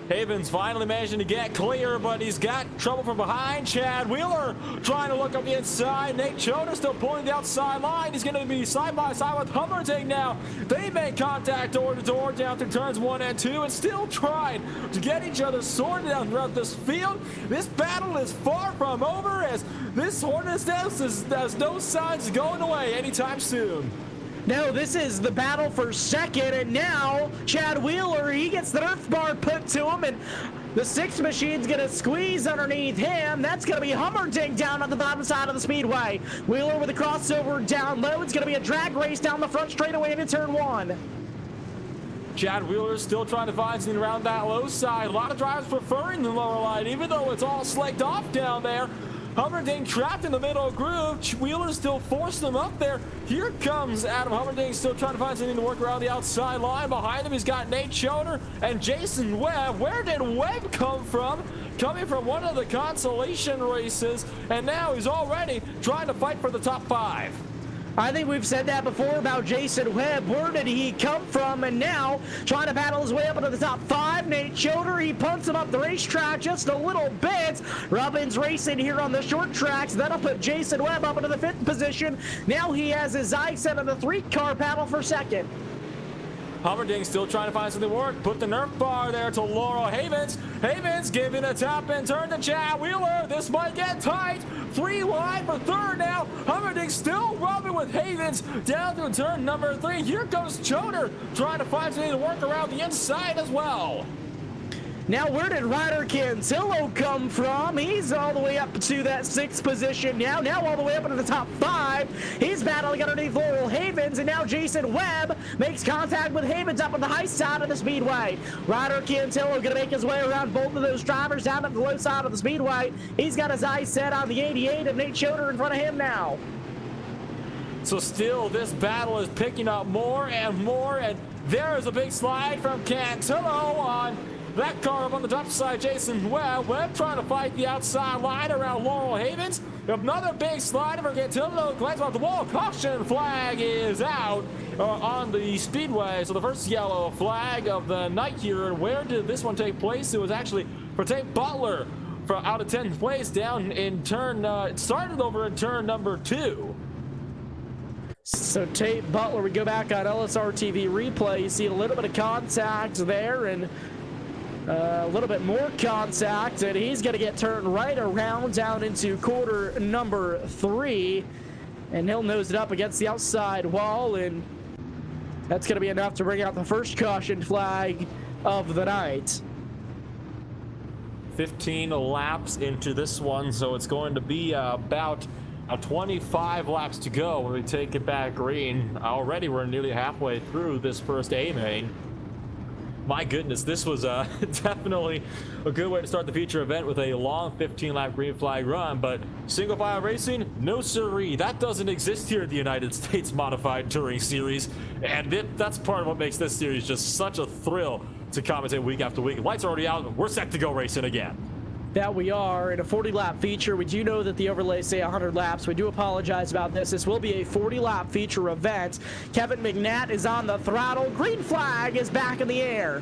Havens finally managing to get clear, but he's got trouble from behind. Chad Wheeler trying to look up the inside. Nate Choder still pulling the outside line. He's going to be side by side with Hummerding now. They make contact door to door down through turns 1 and 2, and still trying to get each other sorted out throughout this field. This battle is far from over, as this hornet's nest has no signs of going away anytime soon. No, this is the battle for second, and now Chad Wheeler, he gets the earth bar put to him, and the 6th machine's going to squeeze underneath him. That's going to be Hummerding down on the bottom side of the speedway. Wheeler with a crossover down low. It's going to be a drag race down the front straightaway into turn 1. Chad Wheeler is still trying to find something around that low side. A lot of drivers preferring the lower line, even though it's all slicked off down there. Hummerding trapped in the middle groove. Wheeler still forced him up there. Here comes Adam Hummerding, still trying to find something to work around the outside line. Behind him, he's got Nate Choder and Jason Webb. Where did Webb come from? Coming from one of the consolation races, and now he's already trying to fight for the top 5. I think we've said that before about Jason Webb. Where did he come from? And now trying to battle his way up into the top 5. Nate Choder, he punts him up the racetrack just a little bit. Robbins racing here on the short tracks. That'll put Jason Webb up into the 5th position. Now he has his eyes set on the 3-car battle for second. Hummerding still trying to find something to work. Put the Nerf bar there to Laurel Havens. Havens giving a tap and turn to Chad Wheeler. This might get tight. 3 wide for third now. Hummerding still rubbing with Havens down through turn number 3. Here comes Choder trying to find something to work around the inside as well. Now, where did Ryder Cantillo come from? He's all the way up to that 6th position now all the way up into the top 5. He's battling underneath Laurel Havens, and now Jason Webb makes contact with Havens up on the high side of the speedway. Ryder Cantillo going to make his way around both of those drivers down at the low side of the speedway. He's got his eyes set on the 88 and Nate Choder in front of him now. So still, this battle is picking up more, and there is a big slide from Cantillo on that car up on the top side. Jason Webb trying to fight the outside line around Laurel Havens. Another big slide for Cantillo, glides off the wall. Caution flag is out on the speedway. So the first yellow flag of the night here. And where did this one take place? It was actually for Tate Butler from out of 10th place down in turn, it started over in turn number 2. So Tate Butler, we go back on LSRTV replay, you see a little bit of contact there, and a little bit more contact, and he's going to get turned right around down into quarter number 3, and he'll nose it up against the outside wall, and that's going to be enough to bring out the first caution flag of the night. 15 laps into this one, so it's going to be about 25 laps to go when we take it back green. Already we're nearly halfway through this first A main. My goodness, this was definitely a good way to start the feature event with a long 15-lap green flag run, but single file racing, no siree. That doesn't exist here at the United States Modified Touring Series, and that's part of what makes this series just such a thrill to commentate week after week. Lights are already out, we're set to go racing again. That we are in a 40-lap feature. We do know that the overlays say 100 laps. We do apologize about this. This will be a 40-lap feature event. Kevin McNatt is on the throttle. Green flag is back in the air.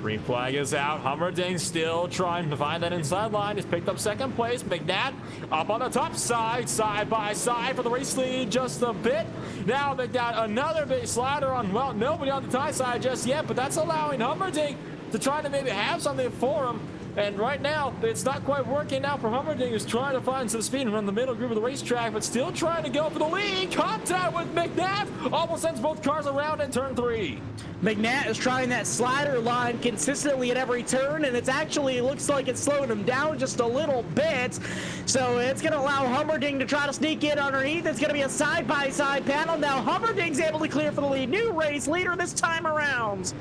Green flag is out. Hummerding still trying to find that inside line. He's picked up 2nd place. McNatt up on the top side, side by side for the race lead just a bit. Now McNatt another big slider on, well, nobody on the tie side just yet, but that's allowing Hummerding to try to maybe have something for him. And right now, it's not quite working out for Hummerding, who's trying to find some speed and run the middle group of the racetrack, but still trying to go for the lead. Contact with McNatt. Almost sends both cars around in turn 3. McNatt is trying that slider line consistently at every turn, and it's actually looks like it's slowing him down just a little bit. So it's going to allow Hummerding to try to sneak in underneath. It's going to be a side-by-side panel. Now Hummerding's able to clear for the lead. New race leader this time around.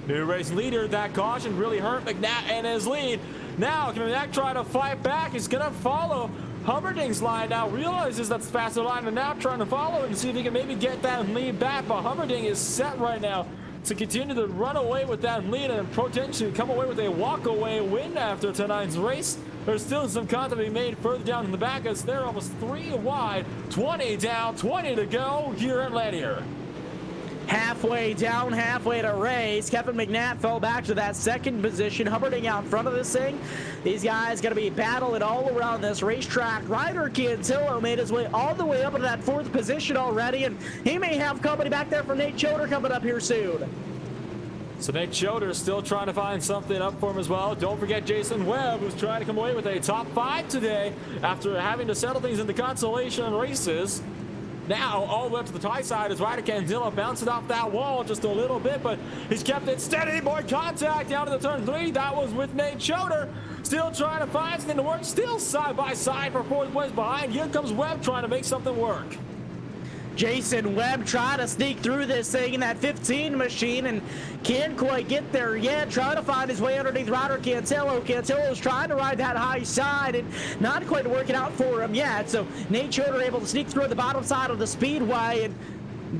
New race leader, that caution really hurt McNatt and his lead. Now, can McNatt try to fight back? He's going to follow Hummerding's line now, realizes that's the faster line, and now trying to follow and see if he can maybe get that lead back. But Hummerding is set right now to continue to run away with that lead and potentially come away with a walk-away win after tonight's race. There's still some content to be made further down in the back as they're almost 3 wide. 20 down, 20 to go here at Lanier. Halfway down, halfway to race. Kevin McNatt fell back to that 2nd position. Hummerding out in front of this thing. These guys going to be battling all around this racetrack. Ryder Cantillo made his way all the way up into that 4th position already, and he may have company back there for Nate Choder coming up here soon. So Nate Choder still trying to find something up for him as well. Don't forget Jason Webb, who's trying to come away with a top 5 today after having to settle things in the consolation races. Now, all the way up to the tie side as Ryder Cantillo bounces off that wall just a little bit, but he's kept it steady. More contact down to the turn 3. That was with Nate Choder. Still trying to find something to work. Still side by side for 4th place behind. Here comes Webb trying to make something work. Jason Webb trying to sneak through this thing in that 15 machine and can't quite get there yet. Trying to find his way underneath Ryder Cantillo. Cantillo's trying to ride that high side and not quite working out for him yet. So Nate Choder able to sneak through the bottom side of the speedway, and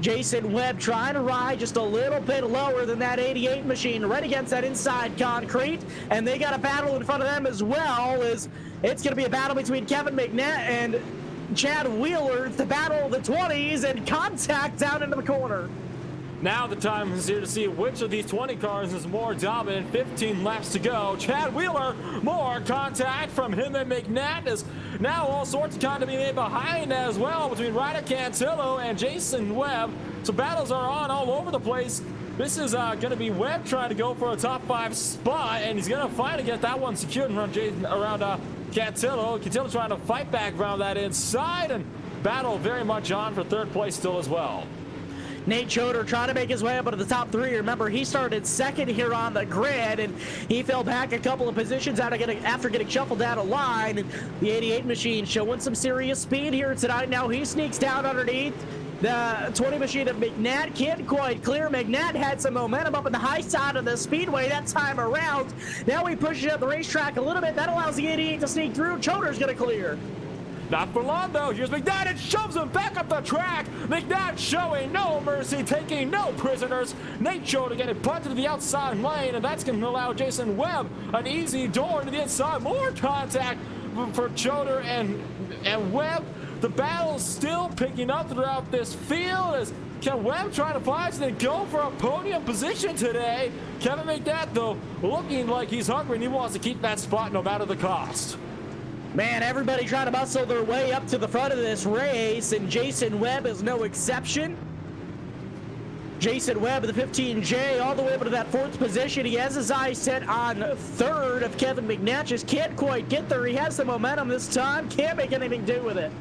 Jason Webb trying to ride just a little bit lower than that 88 machine right against that inside concrete. And they got a battle in front of them as well. As it's going to be a battle between Kevin McNatt and Chad Wheeler. It's the battle of the 20s and contact down into the corner. Now the time is here to see which of these 20 cars is more dominant. 15 laps to go. Chad Wheeler, more contact from him and McNatt, as now all sorts of contact being made behind as well between Ryder Cantillo and Jason Webb. So battles are on all over the place. This is going to be Webb trying to go for a top 5 spot, and he's going to finally get that one secured around Cantillo. Cantillo trying to fight back around that inside, and battle very much on for 3rd place still as well. Nate Choder trying to make his way up into the top 3. Remember, he started 2nd here on the grid, and he fell back a couple of positions after getting shuffled out of line. And the 88 machine showing some serious speed here tonight. Now he sneaks down underneath. The 20 machine of McNatt can't quite clear. McNatt had some momentum up in the high side of the speedway that time around. Now he pushes up the racetrack a little bit. That allows the 88 to sneak through. Choder's going to clear. Not for long, though. Here's McNatt and shoves him back up the track. McNatt showing no mercy, taking no prisoners. Nate Choder getting punted to the outside lane, and that's going to allow Jason Webb an easy door to the inside. More contact for Choder and Webb. The battle's still picking up throughout this field as can Webb try to find and go for a podium position today. Kevin McNatt, though, looking like he's hungry and he wants to keep that spot no matter the cost. Man, everybody trying to muscle their way up to the front of this race, and Jason Webb is no exception. Jason Webb, the 15J, all the way up to that 4th position. He has his eyes set on 3rd of Kevin McNatt. Just can't quite get there. He has the momentum this time. Can't make anything do with it.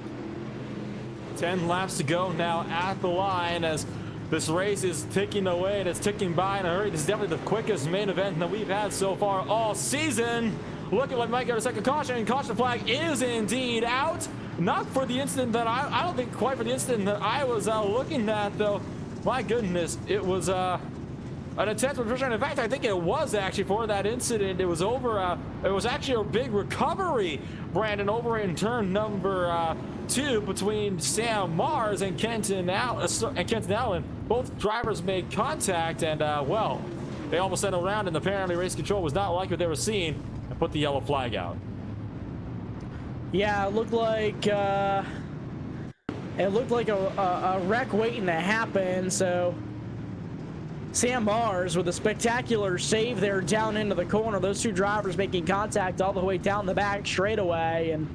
10 laps to go now at the line as this race is ticking away and it's ticking by in a hurry. This is definitely the quickest main event that we've had so far all season. Looking like we might get a second caution, and caution flag is indeed out. Not for the incident that I don't think quite for the incident that I was looking at, though. My goodness, it was an intense refrigeration. In fact, I think it was actually for that incident. It was over. It was actually a big recovery, Brandon, over in turn number 2 between Sam Mars and Kenton Allen. Both drivers made contact, and well, they almost settled around, and apparently race control was not like what they were seeing. Put the yellow flag out. Yeah, it looked like a wreck waiting to happen. So Sam Mars with a spectacular save there down into the corner. Those 2 drivers making contact all the way down the back straightaway, and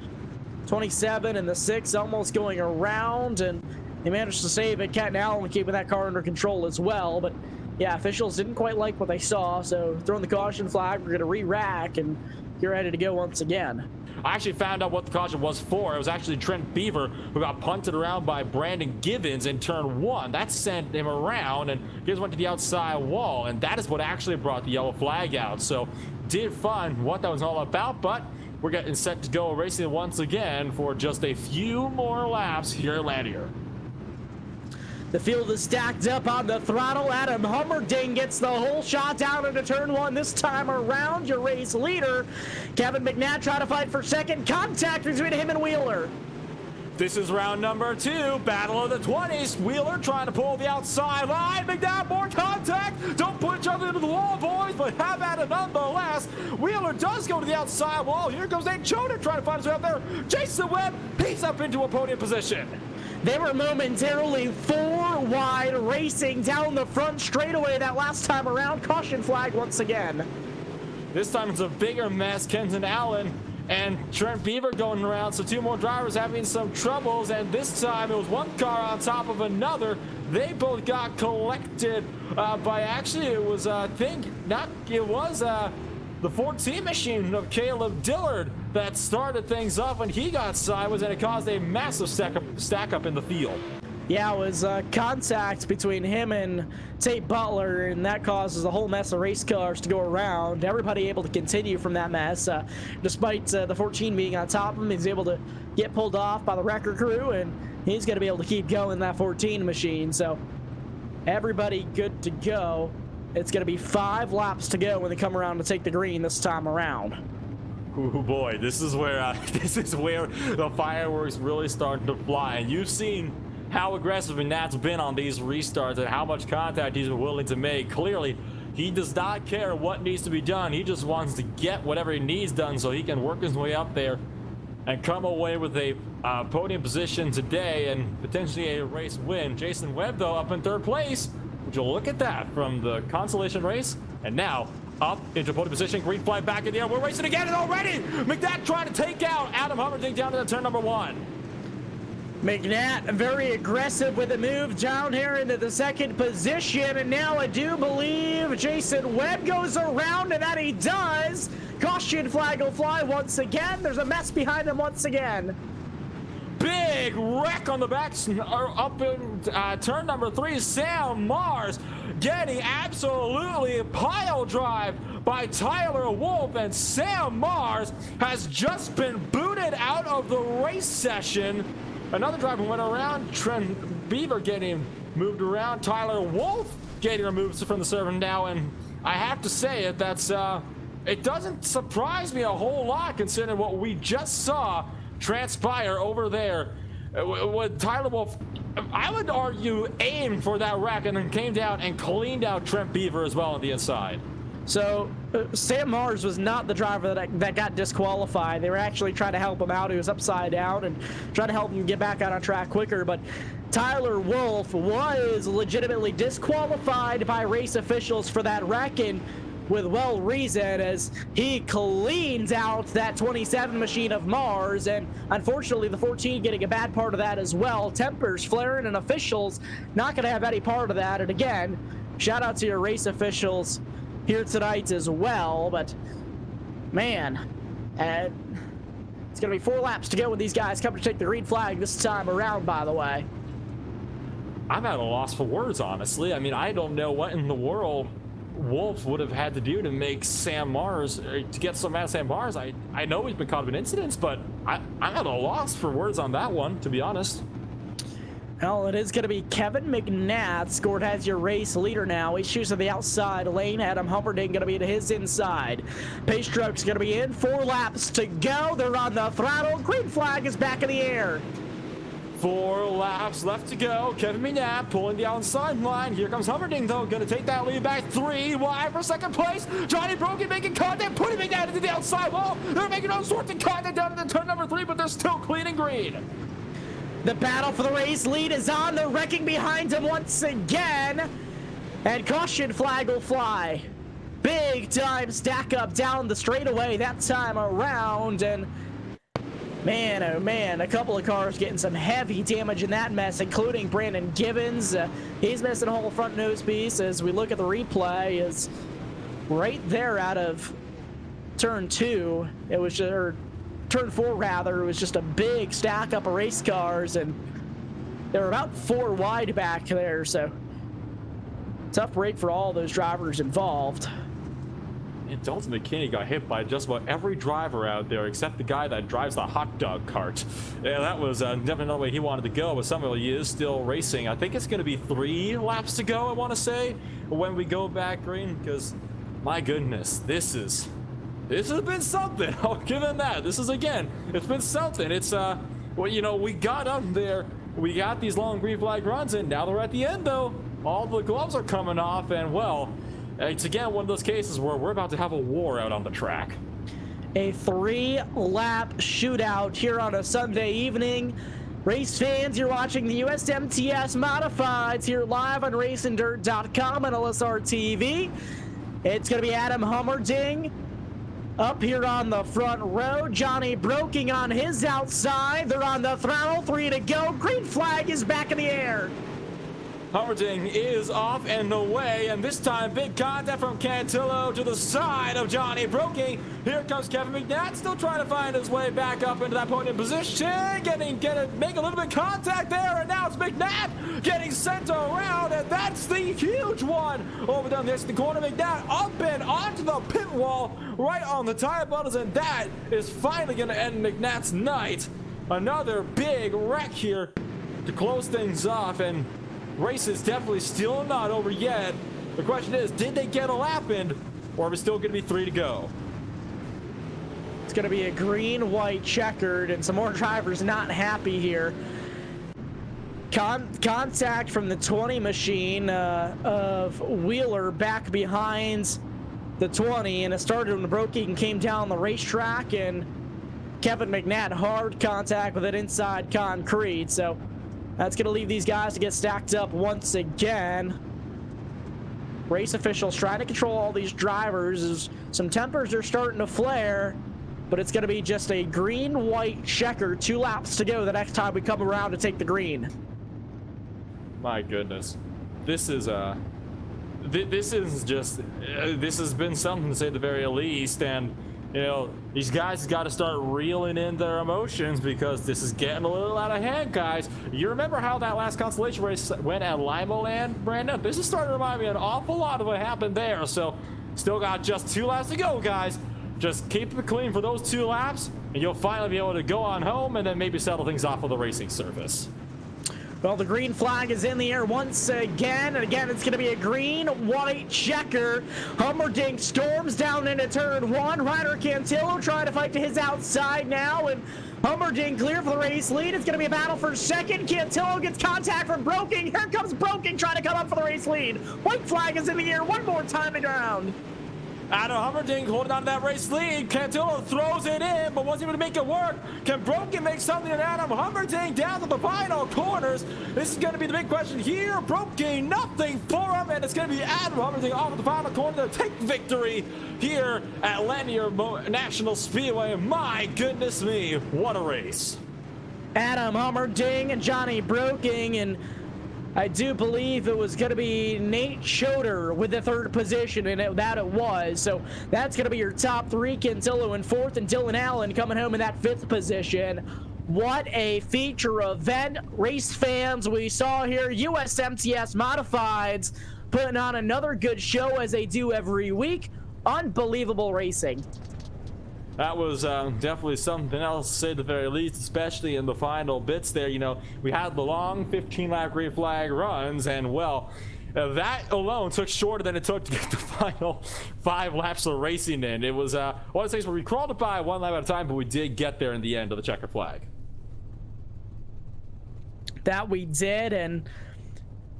27 and the 6 almost going around, and they managed to save it. Kenton Allen keeping that car under control as well, but yeah, officials didn't quite like what they saw, so throwing the caution flag. We're going to re-rack, and you're ready to go once again. I actually found out what the caution was for. It was actually Trent Beaver who got punted around by Brandon Givens in turn 1. That sent him around, and Givens went to the outside wall, and that is what actually brought the yellow flag out. So did find what that was all about, but we're getting set to go racing once again for just a few more laps here at Lanier. The field is stacked up on the throttle. Adam Hummerding gets the whole shot down into turn 1 this time around. Your race leader, Kevin McNatt, trying to fight for 2nd. Contact between him and Wheeler. This is round number 2, battle of the 20s. Wheeler trying to pull the outside line. McNatt, more contact. Don't put each other into the wall, boys, but have at it nonetheless. Wheeler does go to the outside wall. Here comes Nate Choder trying to find his way up there. Jason Webb, he's up into a podium position. They were momentarily 4 wide racing down the front straightaway that last time around. Caution flag once again. This time it's a bigger mess. Kenton Allen and Trent Beaver going around, so 2 more drivers having some troubles, and this time it was 1 car on top of another. They both got collected by, actually it was the 14 machine of Caleb Dillard that started things off when he got sideways, and it caused a massive stack up in the field. Yeah, it was contact between him and Tate Butler, and that causes a whole mess of race cars to go around. Everybody able to continue from that mess. Despite the 14 being on top of him, he's able to get pulled off by the wrecker crew, and he's going to be able to keep going that 14 machine. So everybody good to go. It's going to be 5 laps to go when they come around to take the green this time around. Oh boy, this is where the fireworks really start to fly. And you've seen how aggressive Nat's been on these restarts and how much contact he's willing to make. Clearly, he does not care what needs to be done. He just wants to get whatever he needs done so he can work his way up there and come away with a podium position today and potentially a race win. Jason Webb, though, up in 3rd place. Would you look at that from the consolation race? And now up into podium position, green flag back in the air. We're racing again, and already McNatt trying to take out Adam Hummerding down to the turn number 1. McNatt very aggressive with a move down here into the second position, and now I do believe Jason Webb goes around, and that he does. Caution flag will fly once again. There's a mess behind him once again. Big wreck on the back up in turn number 3. Sam Mars getting absolutely pile drive by Tyler Wolf, and Sam Mars has just been booted out of the race session. Another driver went around. Trent Beaver getting moved around. Tyler Wolf getting removed from the server now, and I have to say it, it doesn't surprise me a whole lot considering what we just saw transpire over there with Tyler Wolf. I would argue aimed for that wreck and then came down and cleaned out Trent Beaver as well on the inside. So Sam Mars was not the driver that got disqualified. They were actually trying to help him out. He was upside down and trying to help him get back out on track quicker. But Tyler Wolf was legitimately disqualified by race officials for that wreck, and with well reason, as he cleans out that 27 machine of Mars, and unfortunately the 14 getting a bad part of that as well. Tempers flaring, and officials not going to have any part of that. And again, shout out to your race officials here tonight as well. But man, it's gonna be 4 laps to go with these guys coming to take the green flag this time around, by the way. I'm at a loss for words, honestly. I mean, I don't know what in the world Wolf would have had to do to make Sam Mars, to get some out of Sam Mars. I know he's been caught up in incidents, but I'm at a loss for words on that one, to be honest. Well, it is going to be Kevin McNatt scored as your race leader now. He shoots to the outside lane. Adam Humperdinck going to be to his inside. Pace truck's going to be in. 4 laps to go. They're on the throttle. Green flag is back in the air. 4 laps left to go. Kevin McNatt pulling the outside line. Here comes Humperdinck, though. Going to take that lead back 3 wide for second place. Johnny Brogan making contact, putting McNatt into the outside wall. They're making all sorts of contact down to the turn number 3, but they're still clean and green. The battle for the race lead is on. They're wrecking behind him once again. And caution flag will fly. Big time stack up down the straightaway that time around. And man, oh man, a couple of cars getting some heavy damage in that mess, including Brandon Gibbons. He's missing a whole front nose piece. As we look at the replay, is right there out of turn 2. It was just, or turn 4 rather, it was just a big stack up of race cars, and they were about 4 wide back there, so tough break for all those drivers involved. And Dalton McKinney got hit by just about every driver out there except the guy that drives the hot dog cart. Yeah, that was definitely not the way he wanted to go, but somehow he is still racing. I think it's going to be 3 laps to go, I want to say, when we go back green, because my goodness, this has been something. I'll give him that. This is, again, it's been something. It's well, you know, we got up there, we got these long green flag runs, and now they're at the end, though. All the gloves are coming off, and well, it's again one of those cases where we're about to have a war out on the track. A 3-lap shootout here on a Sunday evening. Race fans, you're watching the USMTS Modifieds here live on RacingDirt.com and LSRTV. It's going to be Adam Hummerdinck up here on the front row. Johnny Broking on his outside. They're on the throttle. 3 to go. Green flag is back in the air. Hummerdinck is off and away, and this time big contact from Cantillo to the side of Johnny Broking. Here comes Kevin McNatt, still trying to find his way back up into that podium position, make a little bit of contact there, and now it's McNatt getting sent around, and that's the huge one over down the exit corner. McNatt up and onto the pit wall, right on the tire buttons, and that is finally going to end McNatt's night. Another big wreck here to close things off, and race is definitely still not over yet. The question is, did they get a lap in, or are we still going to be 3 to go? It's going to be a green-white checkered, and some more drivers not happy here. Contact from the 20 machine of Wheeler back behind the 20, and it started when Broking came down the racetrack, and Kevin McNatt hard contact with it inside concrete. So that's going to leave these guys to get stacked up once again. race officials trying to control all these drivers as some tempers are starting to flare, but it's going to be just a green-white checker, 2 laps to go the next time we come around to take the green. My goodness, this is this has been something to say the very least. And you know, these guys got to start reeling in their emotions because this is getting a little out of hand, guys. You remember how that last consolation race went at Lima Land, Brandon? This is starting to remind me an awful lot of what happened there. So still got just 2 laps to go, guys. Just keep it clean for those 2 laps, and you'll finally be able to go on home and then maybe settle things off on the racing surface. Well, the green flag is in the air once again, and again, it's going to be a green-white checker. Hummerdinck storms down into turn 1. Ryder Cantillo trying to fight to his outside now, and Hummerdinck clear for the race lead. It's going to be a battle for second. Cantillo gets contact from Broking. Here comes Broking trying to come up for the race lead. White flag is in the air one more time around. Adam Hummerdinck holding on to that race lead. Cantillo throws it in, but wasn't able to make it work. Can Broken make something of Adam Hummerdinck down to the final corners? This is going to be the big question here. Broken, nothing for him, and it's going to be Adam Hummerdinck off at the final corner to take victory here at Lanier National Speedway. My goodness me, what a race. Adam Hummerdinck and Johnny Broking, and I do believe it was going to be Nate Schroeder with the 3rd position, and it was. So that's going to be your top 3. Cantillo in 4th, and Dylan Allen coming home in that 5th position. What a feature event, race fans, we saw here. USMTS Modifieds putting on another good show as they do every week. Unbelievable racing. That was definitely something else, to say the very least, especially in the final bits there. You know, we had the long 15-lap green flag runs, and, well, that alone took shorter than it took to get the final 5 laps of racing in. It was one of those things where we crawled it by 1 lap at a time, but we did get there in the end of the checker flag. That we did, and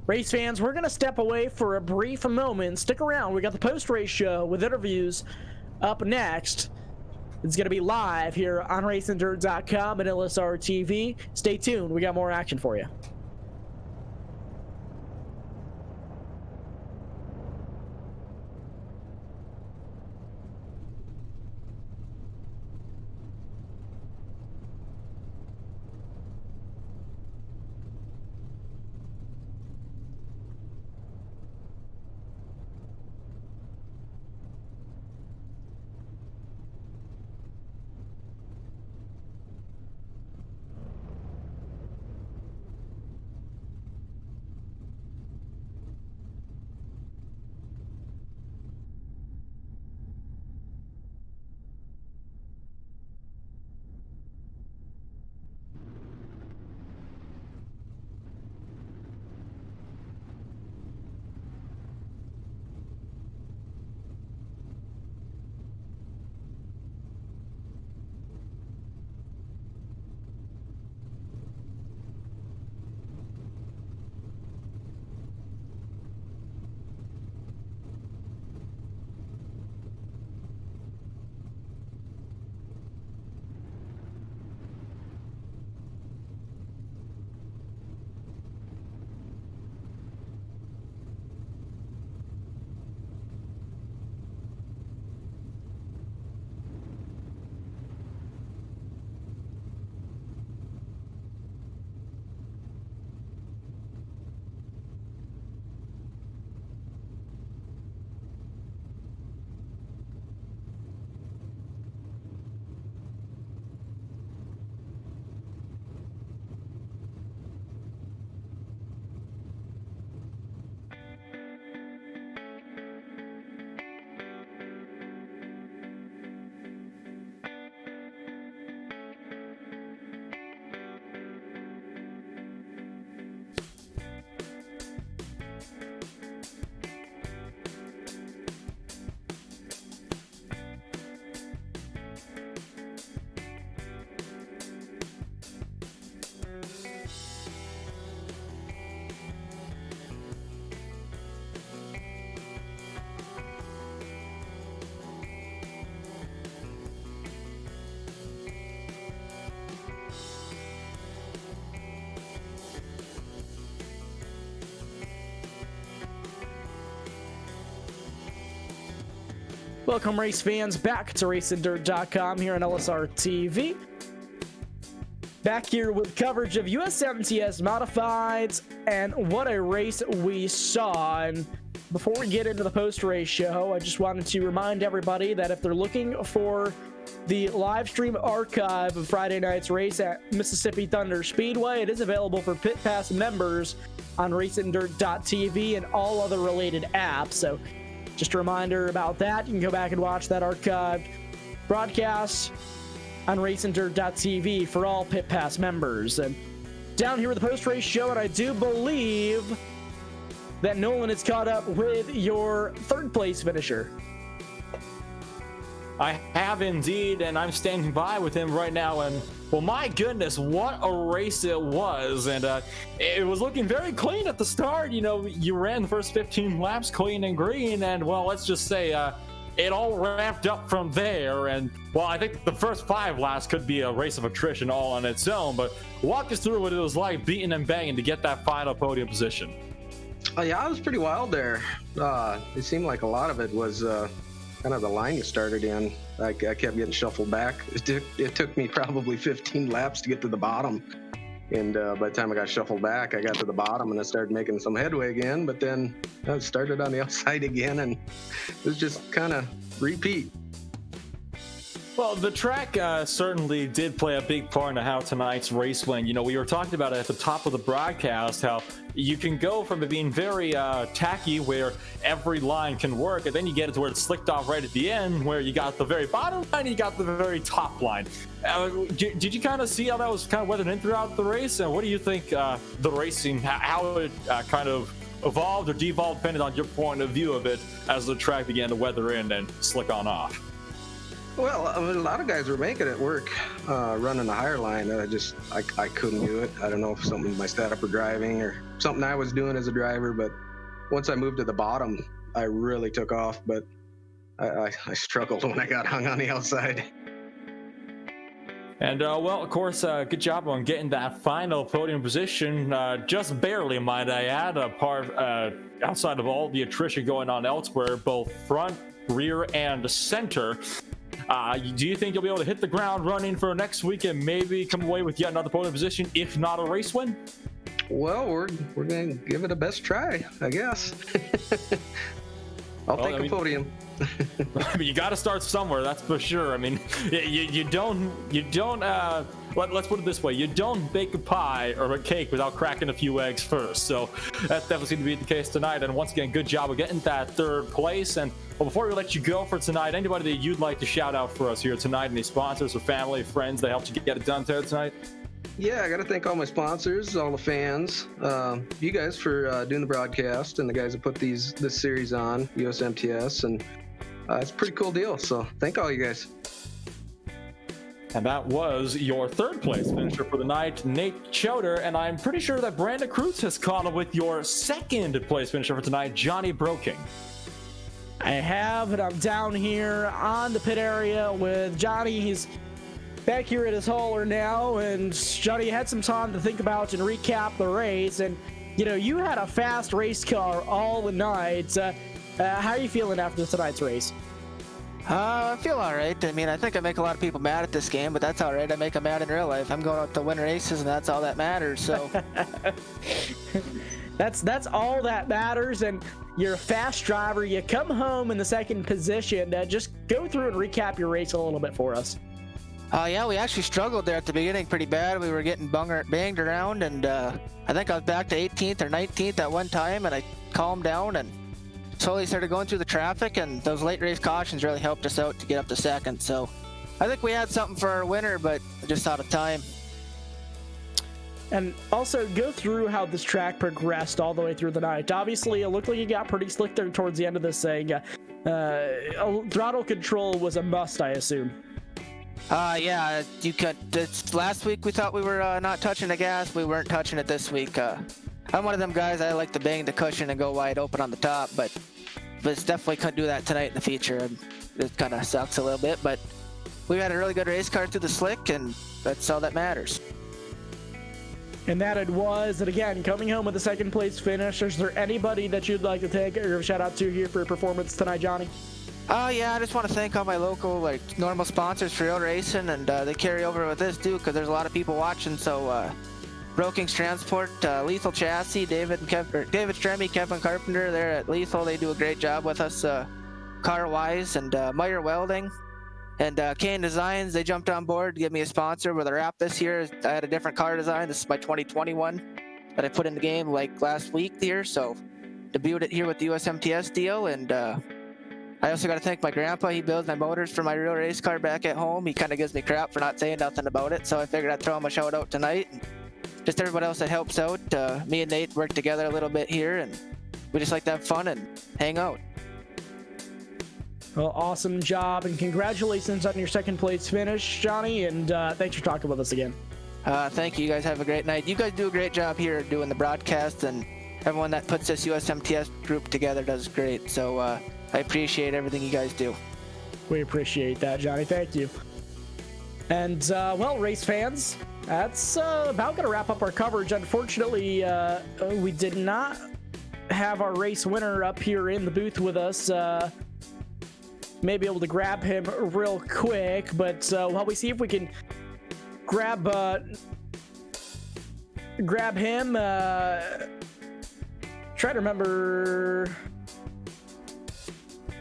race fans, we're going to step away for a brief moment. Stick around. We got the post-race show with interviews up next. It's going to be live here on RaceNdirt.com and LSRTV. Stay tuned. We got more action for you. Welcome, race fans, back to racingdirt.com here on LSRTV. Back here with coverage of USMTS Modifieds, and what a race we saw. And before we get into the post-race show, I just wanted to remind everybody that if they're looking for the live stream archive of Friday night's race at Mississippi Thunder Speedway, it is available for Pit Pass members on racingdirt.tv and all other related apps. So just a reminder about that. You can go back and watch that archived broadcast on racingdirt.tv for all Pit Pass members. And down here with the post-race show, and I do believe that Nolan is caught up with your third place finisher. I have indeed, and I'm standing by with him right now. And well, my goodness, what a race it was. And it was looking very clean at the start. You know, you ran the first 15 laps clean and green, and well, let's just say it all ramped up from there. And well, I think the first 5 laps could be a race of attrition all on its own, but walk us through what it was like beating and banging to get that final podium position. Oh yeah, it was pretty wild there. It seemed like a lot of it was kind of the line you started in. I kept getting shuffled back. It took me probably 15 laps to get to the bottom. And by the time I got shuffled back, I got to the bottom and I started making some headway again. But then I started on the outside again, and it was just kind of repeat. Well, the track certainly did play a big part in how tonight's race went. You know, we were talking about it at the top of the broadcast, how you can go from it being very tacky, where every line can work, and then you get it to where it's slicked off right at the end, where you got the very bottom line and you got the very top line. Did you kind of see how that was kind of weathered in throughout the race? And what do you think the racing, how it kind of evolved or devolved, depending on your point of view of it, as the track began to weather in and slick on off? Well, I mean, a lot of guys were making it work, running the higher line. I couldn't do it. I don't know if something my setup or driving or something I was doing as a driver, but once I moved to the bottom, I really took off, but I struggled when I got hung on the outside. And, well, of course, good job on getting that final podium position, just barely, might I add, outside of all the attrition going on elsewhere, both front, rear, and center. Do you think you'll be able to hit the ground running for next week and maybe come away with yet another podium position, if not a race win? Well, we're going to give it a best try, I guess. I'll take a podium. I mean, you got to start somewhere, that's for sure. I mean, you don't. Let's put it this way: you don't bake a pie or a cake without cracking a few eggs first. So that's definitely going to be the case tonight. And once again, good job of getting that third place. And well, before we let you go for tonight, anybody that you'd like to shout out for us here tonight, any sponsors or family, friends that helped you get it done tonight? Yeah, I got to thank all my sponsors, all the fans, you guys for doing the broadcast, and the guys that put this series on, USMTS, and it's a pretty cool deal. So thank all you guys. And that was your third place finisher for the night, Nate Choder. And I'm pretty sure that Brandon Cruz has caught up with your second place finisher for tonight, Johnny Broking. I have, and I'm down here on the pit area with Johnny. He's back here at his hauler now, and Johnny had some time to think about and recap the race. And you know, you had a fast race car all the night. How are you feeling after tonight's race? I feel all right. I mean, I think I make a lot of people mad at this game, but that's all right. I make them mad in real life. I'm going out to win races, and that's all that matters. So that's all that matters. And you're a fast driver. You come home in the second position. Just go through and recap your race a little bit for us. Yeah, we actually struggled there at the beginning pretty bad. We were getting banged around, and I think I was back to 18th or 19th at one time, and I calmed down and slowly started going through the traffic, and those late race cautions really helped us out to get up to second. So I think we had something for our winner, but just out of time. And also go through how this track progressed all the way through the night. Obviously, it looked like it got pretty slick there towards the end of this thing. Throttle control was a must, I assume. Yeah, you could. Last week we thought we were not touching the gas. We weren't touching it this week. I'm one of them guys. I like to bang the cushion and go wide open on the top, but definitely couldn't do that tonight in the feature. And it kind of sucks a little bit, but we had a really good race car through the slick, and that's all that matters. And that it was. And again, coming home with a second place finish. Is there anybody that you'd like to take or give a shout out to here for your performance tonight, Johnny? Yeah, I just want to thank all my local, normal sponsors for real racing, and they carry over with this too, because there's a lot of people watching. So, Brokings Transport, Lethal Chassis, David Stremme, Kevin Carpenter, they're at Lethal. They do a great job with us, car-wise, and Meyer Welding and Kane Designs. They jumped on board to give me a sponsor with a wrap this year. I had a different car design. This is my 2021 that I put in the game last week here, so debuted it here with the USMTS deal, and I also got to thank my grandpa. He builds my motors for my real race car back at home. He kind of gives me crap for not saying nothing about it, so I figured I'd throw him a shout out tonight. And just everybody else that helps out. Me and Nate work together a little bit here, and we just like to have fun and hang out. Well, awesome job, and congratulations on your second place finish, Johnny, and thanks for talking with us again. Thank you. You guys have a great night. You guys do a great job here doing the broadcast, and everyone that puts this USMTS group together does great. So I appreciate everything you guys do. We appreciate that, Johnny. Thank you. And, well, race fans, that's about going to wrap up our coverage. Unfortunately, we did not have our race winner up here in the booth with us. May be able to grab him real quick, but while we see if we can grab him, try to remember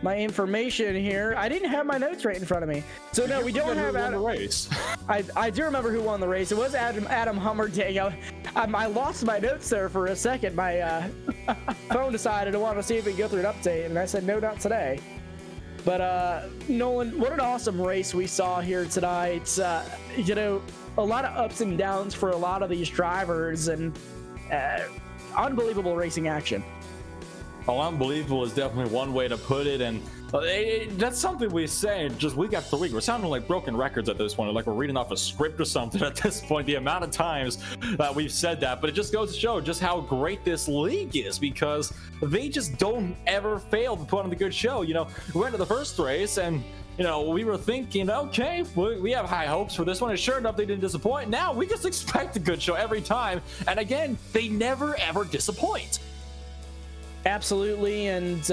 my information here. I didn't have my notes right in front of me, so no, we don't have Adam. The race. I do remember who won the race. It was Adam Hummerding. I lost my notes there for a second. My phone decided to want to see if we can go through an update, and I said no, not today. But Nolan, what an awesome race we saw here tonight. You know, a lot of ups and downs for a lot of these drivers, and unbelievable racing action. Oh, unbelievable is definitely one way to put it, and that's something we say just week after week. We're sounding like broken records at this point, like we're reading off a script or something at this point, the amount of times that we've said that. But it just goes to show just how great this league is, because they just don't ever fail to put on the good show. You know, we went to the first race, and you know, we were thinking, okay, we have high hopes for this one, and sure enough, they didn't disappoint. Now we just expect a good show every time, and again, they never ever disappoint. Absolutely, and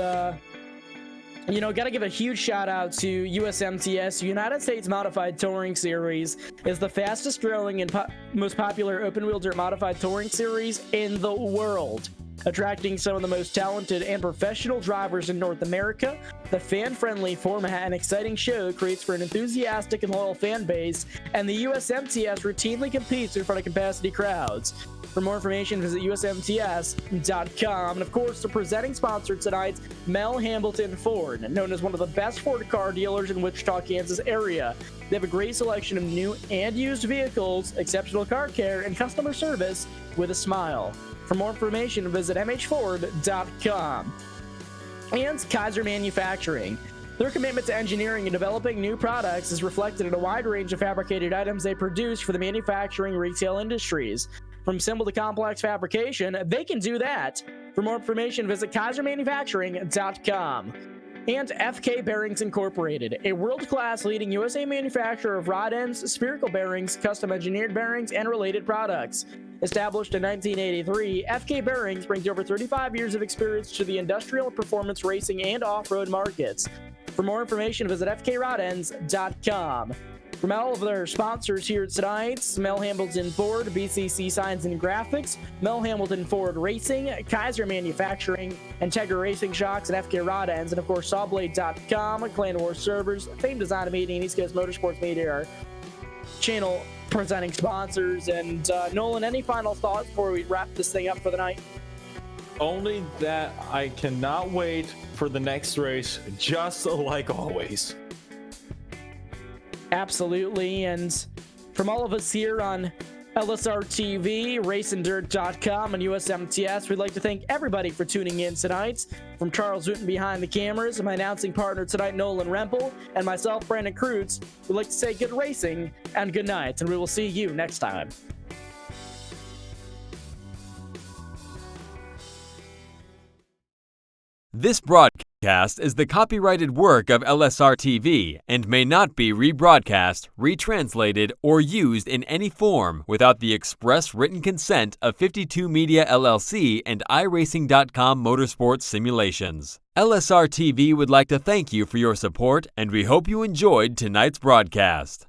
you know, gotta give a huge shout out to USMTS. United States Modified Touring Series is the fastest growing and most popular open wheel dirt modified touring series in the world, attracting some of the most talented and professional drivers in North America. The fan-friendly format and exciting show creates for an enthusiastic and loyal fan base, and the USMTS routinely competes in front of capacity crowds. For more information, visit usmts.com. And of course, the presenting sponsor tonight, Mel Hambleton Ford, known as one of the best Ford car dealers in Wichita, Kansas area. They have a great selection of new and used vehicles, exceptional car care, and customer service with a smile. For more information, visit mhford.com. And Kaiser Manufacturing. Their commitment to engineering and developing new products is reflected in a wide range of fabricated items they produce for the manufacturing retail industries. From simple to complex fabrication, they can do that. For more information, visit kaisermanufacturing.com. And FK Bearings Incorporated, a world-class leading USA manufacturer of rod ends, spherical bearings, custom engineered bearings, and related products. Established in 1983, FK Bearings brings over 35 years of experience to the industrial, performance racing, and off-road markets. For more information, visit fkrodends.com. From all of their sponsors here tonight, Mel Hambleton Ford, BCC Signs and Graphics, Mel Hambleton Ford Racing, Kaiser Manufacturing, Integra Racing Shocks, and FK Rod Ends, and of course Sawblade.com, Clan War Servers, Fame Design Media, and East Coast Motorsports Media are channel presenting sponsors. And Nolan, any final thoughts before we wrap this thing up for the night? Only that I cannot wait for the next race, just like always. Absolutely, and from all of us here on LSRTV, RacingDirt.com, and USMTS, we'd like to thank everybody for tuning in tonight. From Charles Wooten behind the cameras, my announcing partner tonight, Nolan Rempel, and myself, Brandon Kreutz, we'd like to say good racing and good night, and we will see you next time. This broadcast is the copyrighted work of LSRTV and may not be rebroadcast, retranslated, or used in any form without the express written consent of 52 Media LLC and iRacing.com Motorsports Simulations. LSRTV would like to thank you for your support, and we hope you enjoyed tonight's broadcast.